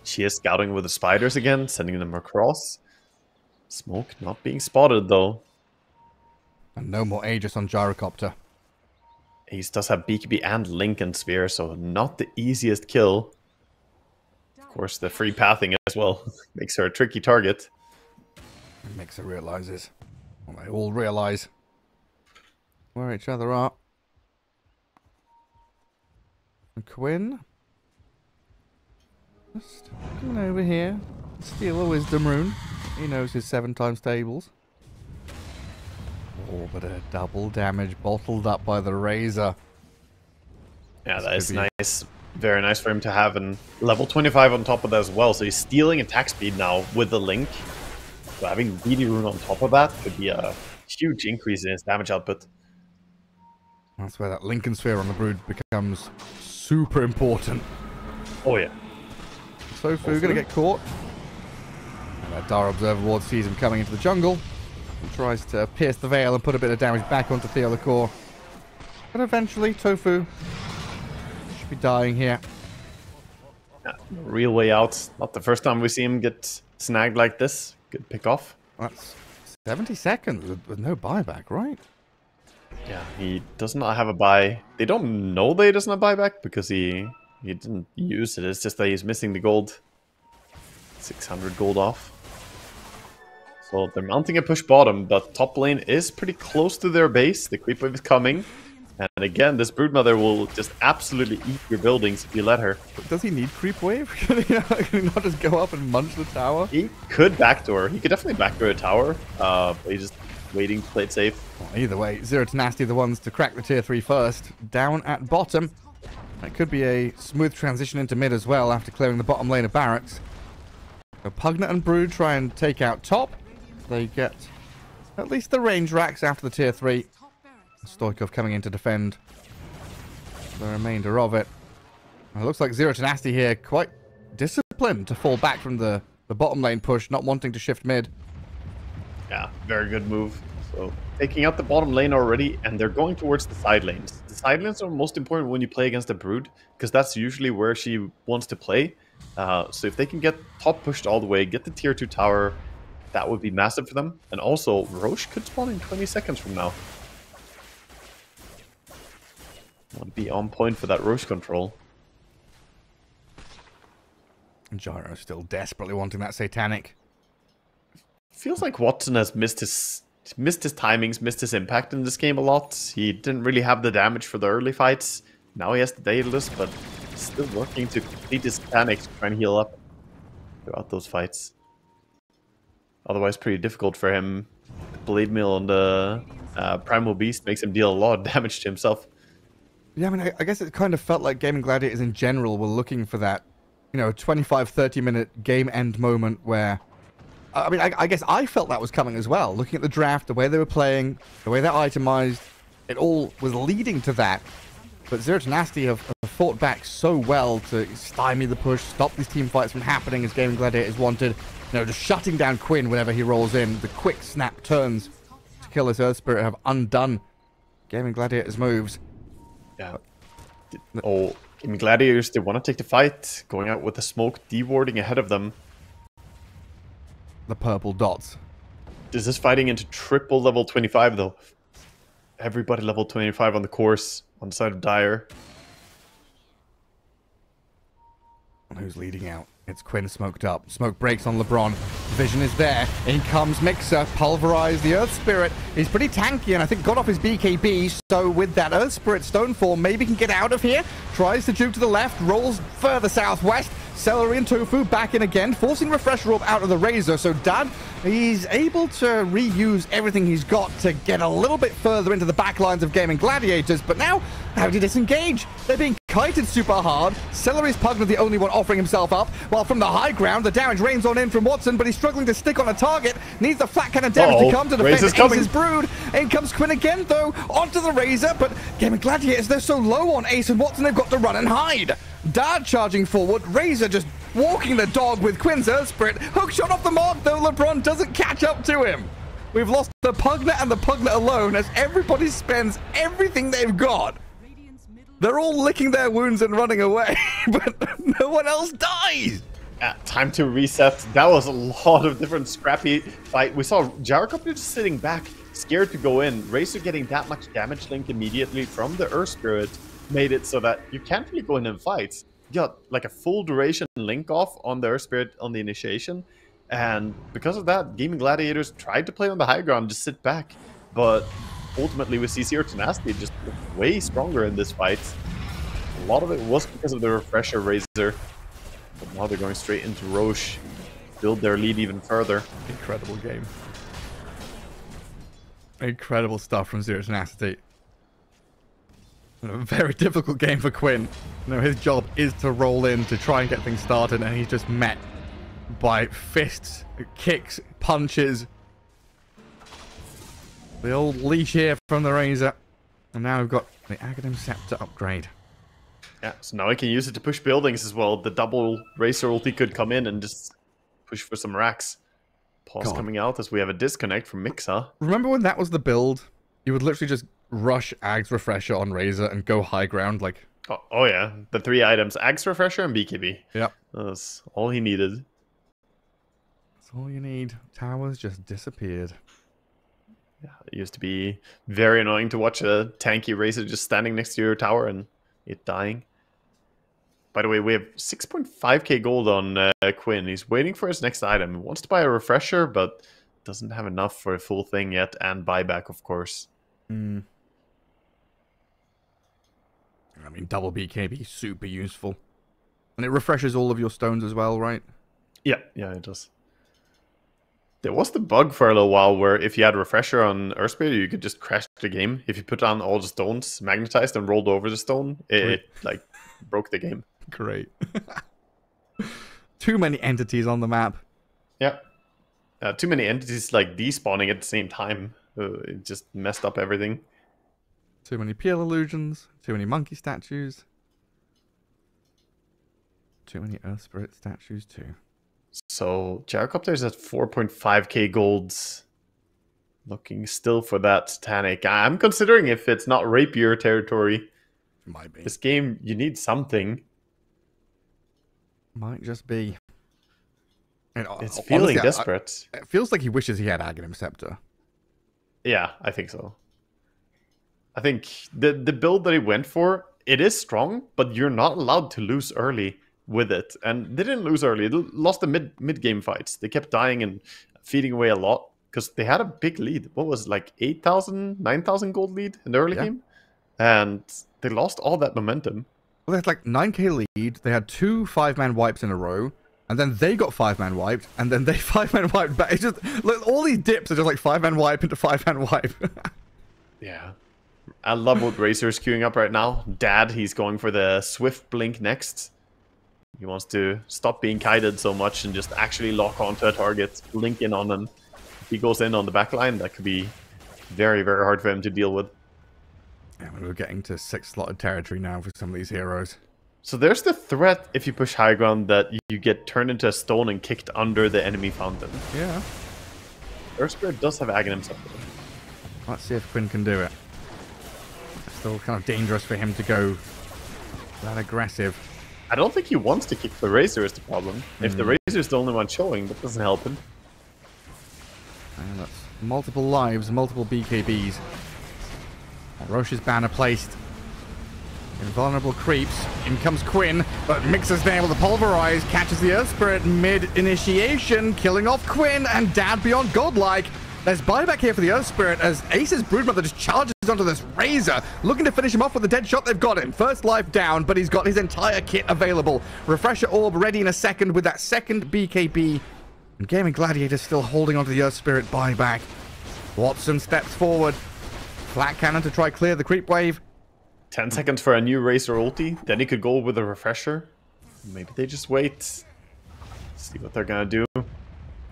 She is scouting with the spiders again, sending them across. Smoke not being spotted, though. And no more Aegis on Gyrocopter. Ace does have BKB and Lincoln Sphere, so not the easiest kill. Of course, the free pathing as well makes her a tricky target. It makes her realizes. Well, they all realize where each other are. And Quinn. Just coming over here. Steal a Wisdom Rune. He knows his 7 times tables. Oh, but a double damage bottled up by the Razor. Yeah, that is nice. Very nice for him to have, and level 25 on top of that as well. So he's stealing attack speed now with the Link. So having BD Rune on top of that could be a huge increase in his damage output. That's where that Lincoln Sphere on the Brood becomes super important. Oh yeah. Sofu gonna get caught. And that Dar Observer Ward sees him coming into the jungle. And tries to pierce the veil and put a bit of damage back onto Theolacor. But eventually, Tofu should be dying here. Yeah, real way out. Not the first time we see him get snagged like this. Good pick off. That's 70 seconds with no buyback, right? Yeah, he does not have a buy. They don't know that he doesn't have buyback because he didn't use it. It's just that he's missing the gold. 600 gold off. So they're mounting a push bottom, but top lane is pretty close to their base. The creep wave is coming. And again, this Broodmother will just absolutely eat your buildings if you let her. But does he need creep wave? Can he not just go up and munch the tower? He could backdoor. He could definitely backdoor a tower. But he's just waiting to play it safe. Well, either way, Zero Tenacity are the ones to crack the tier 3 first. Down at bottom. That could be a smooth transition into mid as well after clearing the bottom lane of barracks. So Pugnet and Brood try and take out top. They get at least the range racks after the tier 3. Stoikov coming in to defend the remainder of it. It looks like Zero Tenacity here quite disciplined to fall back from the bottom lane push, not wanting to shift mid. Yeah, very good move. So taking out the bottom lane already, and they're going towards the side lanes. The side lanes are most important when you play against a Brood, because that's usually where she wants to play. So if they can get top pushed all the way, get the tier 2 tower, that would be massive for them. And also, Roche could spawn in 20 seconds from now. Want to be on point for that Roche control. Gyro still desperately wanting that Satanic. Feels like Watson has missed his timings, missed his impact in this game a lot. He didn't really have the damage for the early fights. Now he has the Daedalus, but still working to complete his Satanic to try and heal up throughout those fights. Otherwise, pretty difficult for him. The Blade Mill on the Primal Beast makes him deal a lot of damage to himself. Yeah, I mean, I guess it kind of felt like Gaimin Gladiators in general were looking for that, you know, 25-30 minute game end moment where I mean, I guess I felt that was coming as well. Looking at the draft, the way they were playing, the way they're itemized, it all was leading to that. But Zero Tenacity have fought back so well to stymie the push, stop these team fights from happening as Gaimin Gladiators wanted. You know, just shutting down Quinn whenever he rolls in. The quick snap turns to kill this Earth Spirit have undone Gaimin Gladiators' moves. Yeah. Oh, Gaimin Gladiators, they want to take the fight. Going out with the smoke, dewarding ahead of them. The purple dots. This is fighting into triple level 25, though. Everybody level 25 on the course, on the side of Dire. And who's leading out? It's Quinn smoked up. Smoke breaks on LeBron. Vision is there. In comes Mixer. Pulverize the Earth Spirit. He's pretty tanky and I think got off his BKB. So with that Earth Spirit Stoneform, maybe can get out of here. Tries to juke to the left. Rolls further southwest. Celery and Tofu back in again. Forcing Refresh Orb out of the Razor. So Dad, he's able to reuse everything he's got to get a little bit further into the back lines of Gaimin Gladiators. But now, how do you disengage? They're being kited super hard. Celery's Pugner the only one offering himself up. While from the high ground, the damage rains on in from Watson, but he's struggling to stick on a target. Needs the flat cannon damage to come to defend Ace's Brood. In comes Quinn again, though, onto the Razor, but Gaimin Gladiators, they're so low on Ace and Watson, they've got to run and hide. Dad charging forward, Razor just walking the dog with Quinn's Earth Spirit. Hook shot off the mark, though LeBron doesn't catch up to him. We've lost the Pugner and the Pugner alone as everybody spends everything they've got. They're all licking their wounds and running away, but no one else dies. Time to reset. That was a lot of different scrappy fight. We saw Gyrocopter just sitting back, scared to go in. Razor getting that much damage link immediately from the Earth Spirit made it so that you can't really go in and fight. You got like a full duration link off on the Earth Spirit on the initiation. And because of that, Gaimin Gladiators tried to play on the high ground, just sit back. But ultimately, we see Zero Tenacity just way stronger in this fight. A lot of it was because of the Refresher Razor. But now they're going straight into Roche. Build their lead even further. Incredible game. Incredible stuff from Zero Tenacity. A very difficult game for Quinn. You know, his job is to roll in to try and get things started, and he's just met by fists, kicks, punches. The old leash here from the Razor. And now we've got the Aghanim Scepter upgrade. Yeah, so now I can use it to push buildings as well. The double Razor ulti could come in and just push for some racks. Pause coming out as we have a disconnect from Mixa. Remember when that was the build? You would literally just rush Ag's Refresher on Razor and go high ground like... Oh yeah, the 3 items. Ag's Refresher and BKB. Yep. That's all he needed. That's all you need. Towers just disappeared. Yeah, it used to be very annoying to watch a tanky Razor just standing next to your tower and it dying. By the way, we have 6.5k gold on Quinn. He's waiting for his next item. He wants to buy a Refresher, but doesn't have enough for a full thing yet, and buyback, of course. I mean, double BKB, super useful. And it refreshes all of your stones as well, right? Yeah, it does. There was the bug for a little while where if you had Refresher on Earthspear, you could just crash the game. If you put down all the stones, magnetized, and rolled over the stone, it like broke the game. Great. Too many entities on the map. Yeah. Too many entities like despawning at the same time. It just messed up everything. Too many Peel illusions. Too many monkey statues. Too many Earth Spirit statues too. So Gyrocopter's at 4.5k golds. Looking still for that Titanic. I'm considering if it's not Rapier territory. Might be. This game, you need something. Might just be. And it's feeling honestly, desperate. It feels like he wishes he had Aghanim Scepter. Yeah, I think so. I think the build that he went for, it is strong, but you're not allowed to lose early with it. And they didn't lose early. They lost the mid-game fights. They kept dying and feeding away a lot because they had a big lead. What was it, like 8,000, 9,000 gold lead in the early game? And they lost all that momentum. Well, they had like 9k lead. They had 2 5-man wipes in a row. And then they got 5-man wiped. And then they 5-man wiped back. It's just, look, all these dips are just like 5-man wipe into 5-man wipe. Yeah. I love what Razor's queuing up right now. Dad, he's going for the Swift Blink next. He wants to stop being kited so much and just actually lock onto a target, link in on him. If he goes in on the back line, that could be very, very hard for him to deal with. Yeah, we're getting to 6-slotted territory now for some of these heroes. So there's the threat, if you push high ground, that you get turned into a stone and kicked under the enemy fountain. Yeah. Earth Spirit does have Aghanims up there. Let's see if Quinn can do it. It's still kind of dangerous for him to go that aggressive. I don't think he wants to kick the Razor is the problem. If the Razor is the only one showing, that doesn't help him. And that's multiple lives, multiple BKBs. Roche's banner placed. Invulnerable creeps. In comes Quinn, but mixes there with the pulverize, catches the Earth Spirit mid-initiation, killing off Quinn and Dad beyond godlike. There's buyback here for the Earth Spirit as Ace's Broodmother just charges onto this Razor, looking to finish him off with a dead shot. They've got him. First life down, but he's got his entire kit available. Refresher Orb ready in a second with that second BKB. And Gaimin Gladiators still holding onto the Earth Spirit buyback. Watson steps forward. Flat cannon to try clear the creep wave. 10 seconds for a new Razor ulti. Then he could go with a Refresher. Maybe they just wait. See what they're gonna do. Well,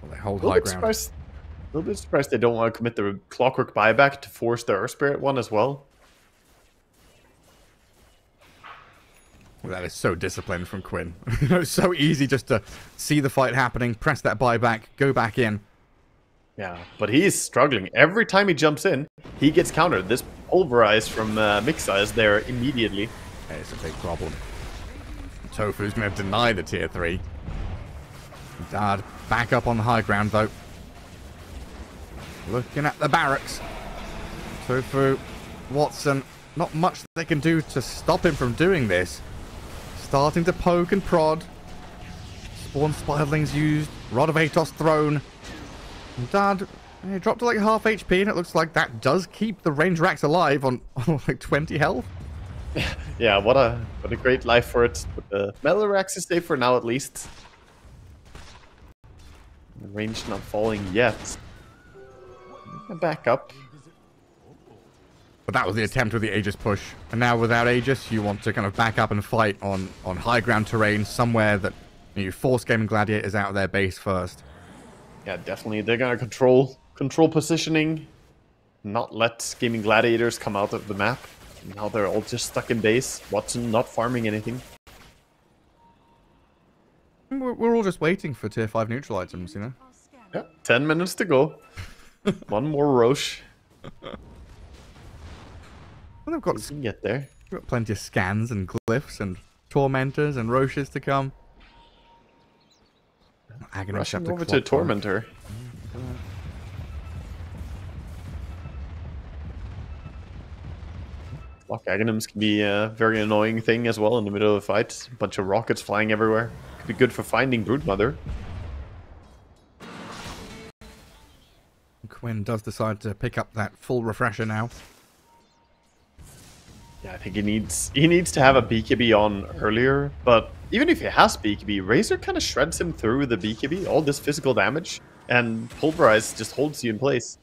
they hold high ground. A little bit surprised they don't want to commit the Clockwork buyback to force the Earth Spirit one as well. Well, that is so disciplined from Quinn. It's so easy just to see the fight happening, press that buyback, go back in. Yeah, but he's struggling. Every time he jumps in, he gets countered. This pulverize from Mixa is there immediately. It's a big problem. Tofu's going to deny the tier 3. Dad back up on the high ground, though. Looking at the barracks. Tofu, Watson, not much they can do to stop him from doing this. Starting to poke and prod. Spawn Spiderlings used. Rod of Atos thrown. And Dad, he dropped to like half HP, and it looks like that does keep the range racks alive on like 20 health. Yeah, what a great life for it. But the metal racks is safe for now at least. The range not falling yet. Back up. But that was the attempt with the Aegis push. And now without Aegis, you want to kind of back up and fight on high ground terrain somewhere that you force Gaimin Gladiators out of their base first. Yeah, definitely. They're gonna control positioning, not let Gaimin Gladiators come out of the map. Now they're all just stuck in base. Watson not farming anything. We're all just waiting for tier 5 neutral items, you know? Yeah, 10 minutes to go. One more Roche. Well, they've got, We can get there. they've got plenty of scans and glyphs and tormentors and Roches to come. Rushing over to Tormentor. Block Aghanims can be a very annoying thing as well in the middle of a fight. A bunch of rockets flying everywhere. Could be good for finding Broodmother. Quinn does decide to pick up that full refresher now. Yeah, I think he needs to have a BKB on earlier, but even if he has BKB, Razor kind of shreds him through the BKB, all this physical damage, and Pulverize just holds you in place.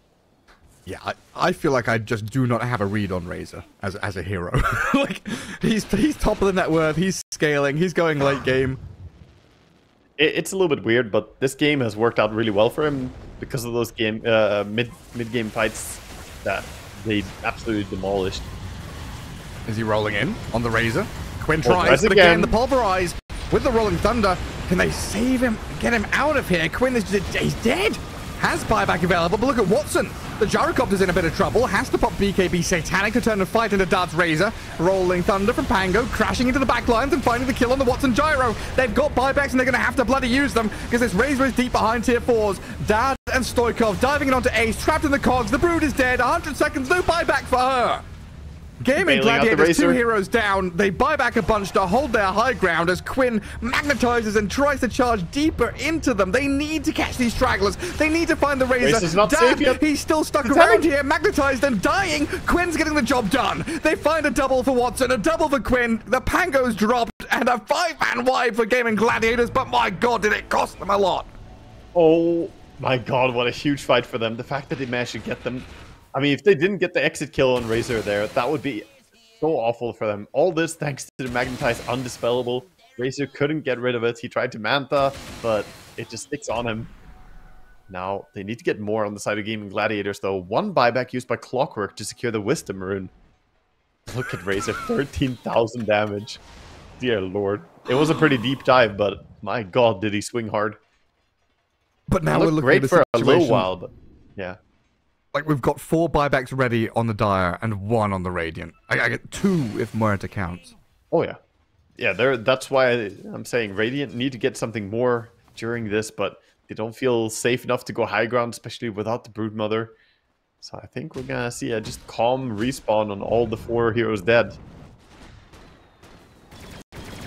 Yeah, I feel like I just do not have a read on Razor as a hero. Like, he's top of the net worth, he's scaling, he's going late game. It's a little bit weird, but this game has worked out really well for him because of those mid-game fights that they absolutely demolished. Is he rolling in on the Razor? Quinn tries, but again, the Pulverize with the Rolling Thunder. Can they save him, get him out of here? Quinn is he's dead. Has buyback available, but look at Watson. The Gyrocopter's in a bit of trouble. Has to pop BKB Satanic to turn and fight into Dad's Razor. Rolling Thunder from Pango, crashing into the back lines and finding the kill on the Watson Gyro. They've got buybacks and they're going to have to bloody use them because this Razor is deep behind tier 4s. Dad and Stoikov diving in onto Ace, trapped in the cogs. The Brood is dead. 100 seconds, no buyback for her. Gaimin Gladiators, 2 heroes down. They buy back a bunch to hold their high ground as Quinn magnetizes and tries to charge deeper into them. They need to catch these stragglers. They need to find the Razor. Not safe yet. He's still stuck around here, magnetized and dying. Quinn's getting the job done. They find a double for Watson, a double for Quinn. The Pango's dropped, and a 5-man wide for Gaimin Gladiators, but my god, did it cost them a lot. Oh my god, what a huge fight for them. The fact that they managed to get them... I mean, if they didn't get the exit kill on Razor there, that would be so awful for them. All this thanks to the Magnetized Undispellable. Razor couldn't get rid of it. He tried to Manta, but it just sticks on him. Now, they need to get more on the side of Gaimin Gladiators, though. One buyback used by Clockwork to secure the Wisdom Rune. Look at Razor, 13,000 damage. Dear lord. It was a pretty deep dive, but my god, did he swing hard. But now It we're looked looking great at for a a little situation while, but yeah. like we've got 4 buybacks ready on the Dire and 1 on the Radiant. I get 2 if Muerta counts. Oh yeah. Yeah, that's why I'm saying Radiant need to get something more during this, but they don't feel safe enough to go high ground, especially without the Broodmother. So I think we're gonna see a just calm respawn on all the 4 heroes dead.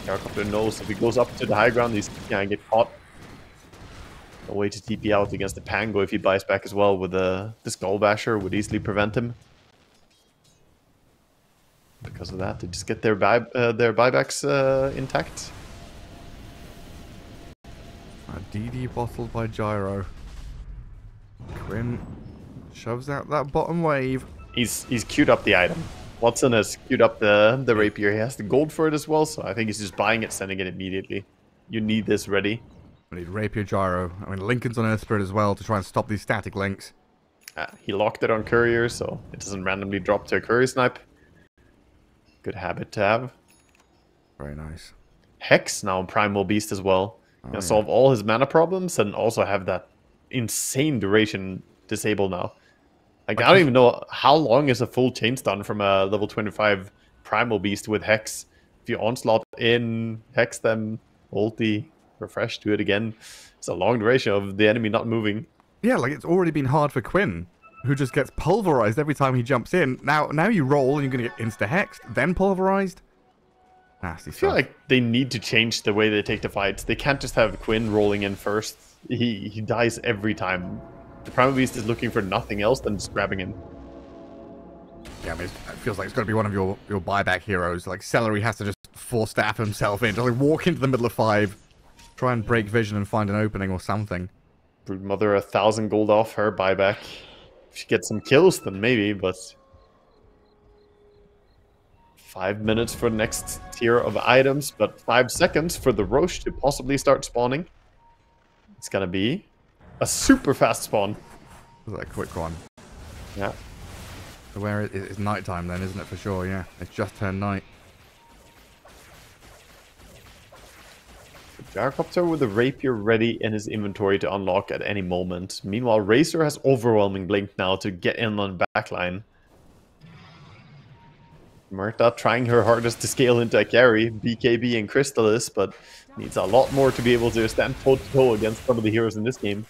Gyrocopter knows if he goes up to the high ground, he's gonna get caught. No way to TP out against the Pango if he buys back as well with the Skull Basher would easily prevent him. Because of that, they just get their buybacks intact. DD bottled by Gyro. Quinn shoves out that bottom wave. He's queued up the item. Watson has queued up the rapier. He has the gold for it as well, so I think he's just buying it, sending it immediately. You need this ready. We need Rapier Gyro. I mean, Lincoln's on Earth Spirit as well to try and stop these static links. He locked it on Courier, so it doesn't randomly drop to a Courier snipe. Good habit to have. Very nice. Hex now Primal Beast as well. Gonna solve all his mana problems and also have that insane duration disabled now. Like, I don't even know how long is a full chain stun from a level 25 Primal Beast with Hex. If you onslaught in, Hex them, ulti, refresh, do it again. It's a long duration of the enemy not moving. Yeah, like it's already been hard for Quinn, who just gets pulverized every time he jumps in. Now you roll and you're going to get insta-hexed, then pulverized. Nasty stuff. I feel like they need to change the way they take the fights. They can't just have Quinn rolling in first. He dies every time. The Primal Beast is looking for nothing else than just grabbing him. Yeah, I mean, it feels like it's got to be one of your buyback heroes. Like, Celery has to just force-staff himself in, to like walk into the middle of 5, try and break vision and find an opening or something. Broodmother 1,000 gold off her buyback. If she gets some kills, then maybe, but 5 minutes for the next tier of items, but 5 seconds for the Roche to possibly start spawning. It's gonna be a super fast spawn. Was that a quick one? Yeah. So where it's nighttime then, isn't it, for sure? Yeah, it's just turned night. Gyrocopter with the Rapier ready in his inventory to unlock at any moment. Meanwhile, Razor has Overwhelming Blink now to get in on the backline. Muerta trying her hardest to scale into a carry. BKB and Crystallis, but needs a lot more to be able to stand toe-to-toe against some of the heroes in this game.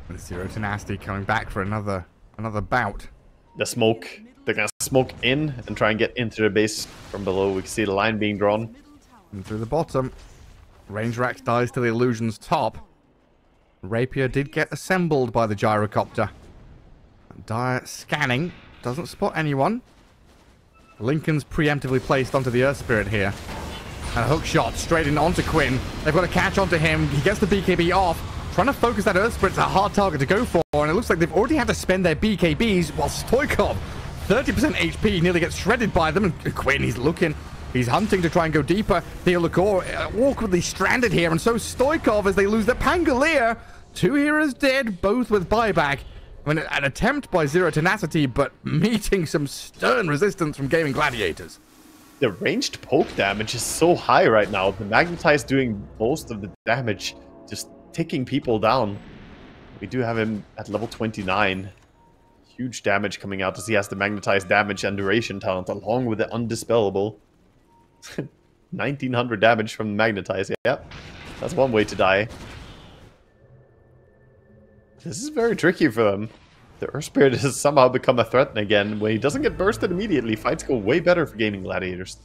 And Zero Tenacity coming back for another bout. The smoke. They're gonna smoke in and try and get into the base from below. We can see the line being drawn. And through the bottom. Range Rax dies to the Illusion's top. Rapier did get assembled by the Gyrocopter. Dire scanning. Doesn't spot anyone. Lincoln's preemptively placed onto the Earth Spirit here. And a hook shot straight in onto Quinn. They've got to catch onto him. He gets the BKB off. Trying to focus that Earth Spirit's a hard target to go for. And it looks like they've already had to spend their BKBs while Stoikov, 30% HP, nearly gets shredded by them. And Quinn, he's looking. He's hunting to try and go deeper. Theolacor awkwardly stranded here. And so Stoikov as they lose their Pangolier. 2 heroes dead, both with buyback. I mean, an attempt by Zero Tenacity, but meeting some stern resistance from Gaimin Gladiators. The ranged poke damage is so high right now. The Magnetize doing most of the damage, just ticking people down. We do have him at level 29. Huge damage coming out as he has the Magnetize damage and duration talent along with the Undispellable. 1900 damage from the Magnetize. Yep, that's one way to die. This is very tricky for them. The Earth Spirit has somehow become a threat again. When he doesn't get bursted immediately, fights go way better for Gaimin Gladiators.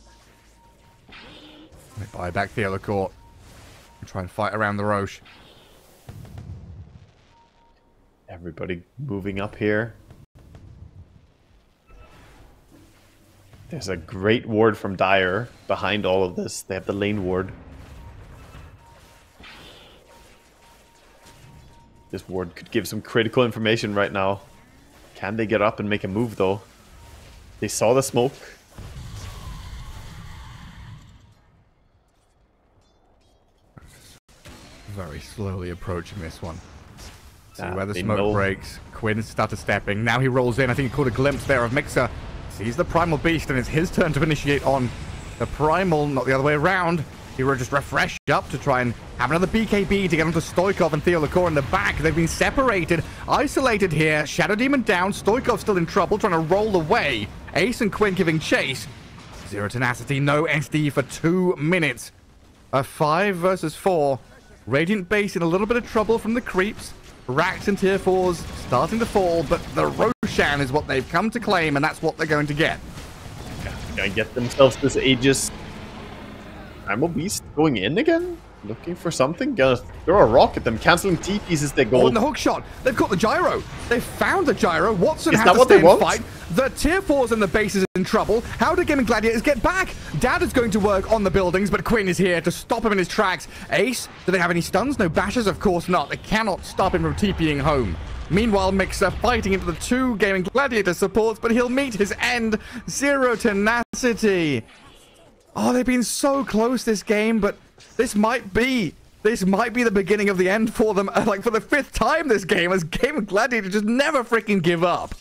They buy back Theolacor and try and fight around the Roche. Everybody moving up here. There's a great ward from Dire behind all of this. They have the lane ward. This ward could give some critical information right now. Can they get up and make a move, though? They saw the smoke. Very slowly approaching this one. See where the they smoke know. breaks. Quinn started stepping. Now he rolls in. I think he caught a glimpse there of Mixer. Sees the Primal Beast, and it's his turn to initiate on the Primal, not the other way around. He will just refresh up to try and have another BKB to get onto Stoikov and Theolacor in the back. They've been separated, isolated here. Shadow Demon down. Stoikov still in trouble, trying to roll away. Ace and Quinn giving chase. Zero Tenacity, no SD for 2 minutes. A 5 versus 4. Radiant base in a little bit of trouble from the creeps. Racks and tier 4s starting to fall, but the Roshan is what they've come to claim, and that's what they're going to get. Gonna get themselves this Aegis. Primal Beast going in again? Looking for something? Gonna throw a rock at them. Canceling TPs is their goal. Oh, and the hook shot. They've got the gyro. They've found the gyro. Watson Is has that to what stay they want? and fight. The tier 4s and the base is in trouble. How do Gaimin Gladiators get back? Dad is going to work on the buildings, but Quinn is here to stop him in his tracks. Ace, do they have any stuns? No bashes? Of course not. They cannot stop him from TPing home. Meanwhile, Mixer fighting into the 2 Gaimin Gladiator supports, but he'll meet his end. Zero Tenacity. Oh, they've been so close this game, but this might be the beginning of the end for them. Like, for the 5th time this game, as Gaimin Gladiator just never freaking give up.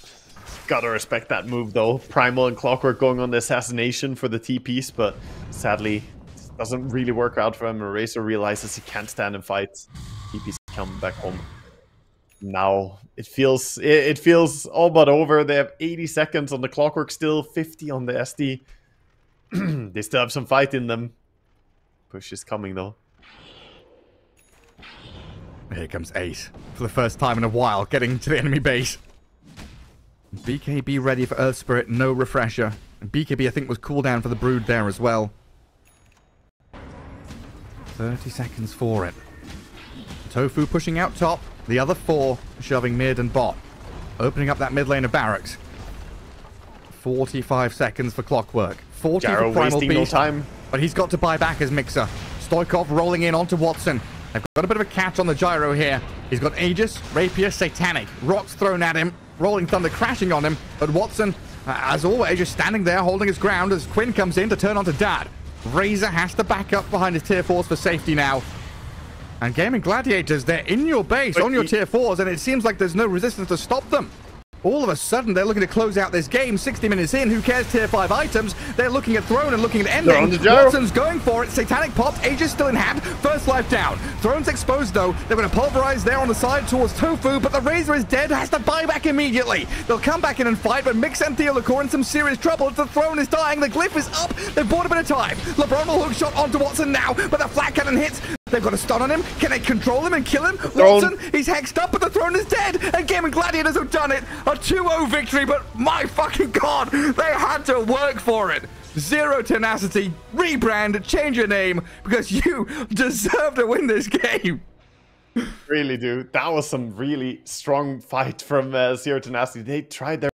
Gotta respect that move, though. Primal and Clockwork going on the assassination for the TPs, but sadly, it doesn't really work out for him. Eraser realizes he can't stand and fight. TPs come back home. Now, it feels all but over. They have 80 seconds on the Clockwork still, 50 on the SD. They still have some fight in them. Push is coming, though. Here comes Ace, for the first time in a while, getting to the enemy base. BKB ready for Earth Spirit, no refresher. And BKB, I think, was cooldown for the Brood there as well. 30 seconds for it. Tofu pushing out top, the other 4 shoving mid and bot. Opening up that mid lane of barracks. 45 seconds for Clockwork. 40 Gyro for Primal wasting Beast. no time. But he's got to buy back as Mixer. Stoikov rolling in onto Watson. They've got a bit of a catch on the gyro here. He's got Aegis, Rapier, Satanic. Rocks thrown at him. Rolling Thunder crashing on him. But Watson, as always, just standing there holding his ground as Quinn comes in to turn onto Dad. Razor has to back up behind his tier 4s for safety now. And Gaimin Gladiators, they're in your base, on your tier 4s, and it seems like there's no resistance to stop them. All of a sudden, they're looking to close out this game. 60 minutes in, who cares tier 5 items? They're looking at Throne and looking at ending. Watson's going for it. Satanic popped. Aegis still in hand. First life down. Throne's exposed, though. They're going to pulverize there on the side towards Tofu, but the Razor is dead. Has to buy back immediately. They'll come back in and fight, but Mix and Theolacor in some serious trouble. The Throne is dying. The Glyph is up. They've bought a bit of time. LeBron will hook shot onto Watson now, but the flat cannon hits. They've got a stun on him. Can they control him and kill him? Watson, he's hexed up, but the Throne is dead. And Gaimin Gladiators have done it. A 2-0 victory, but my fucking god, they had to work for it. Zero Tenacity, rebrand, change your name, because you deserve to win this game. Really do. That was some really strong fight from Zero Tenacity. They tried their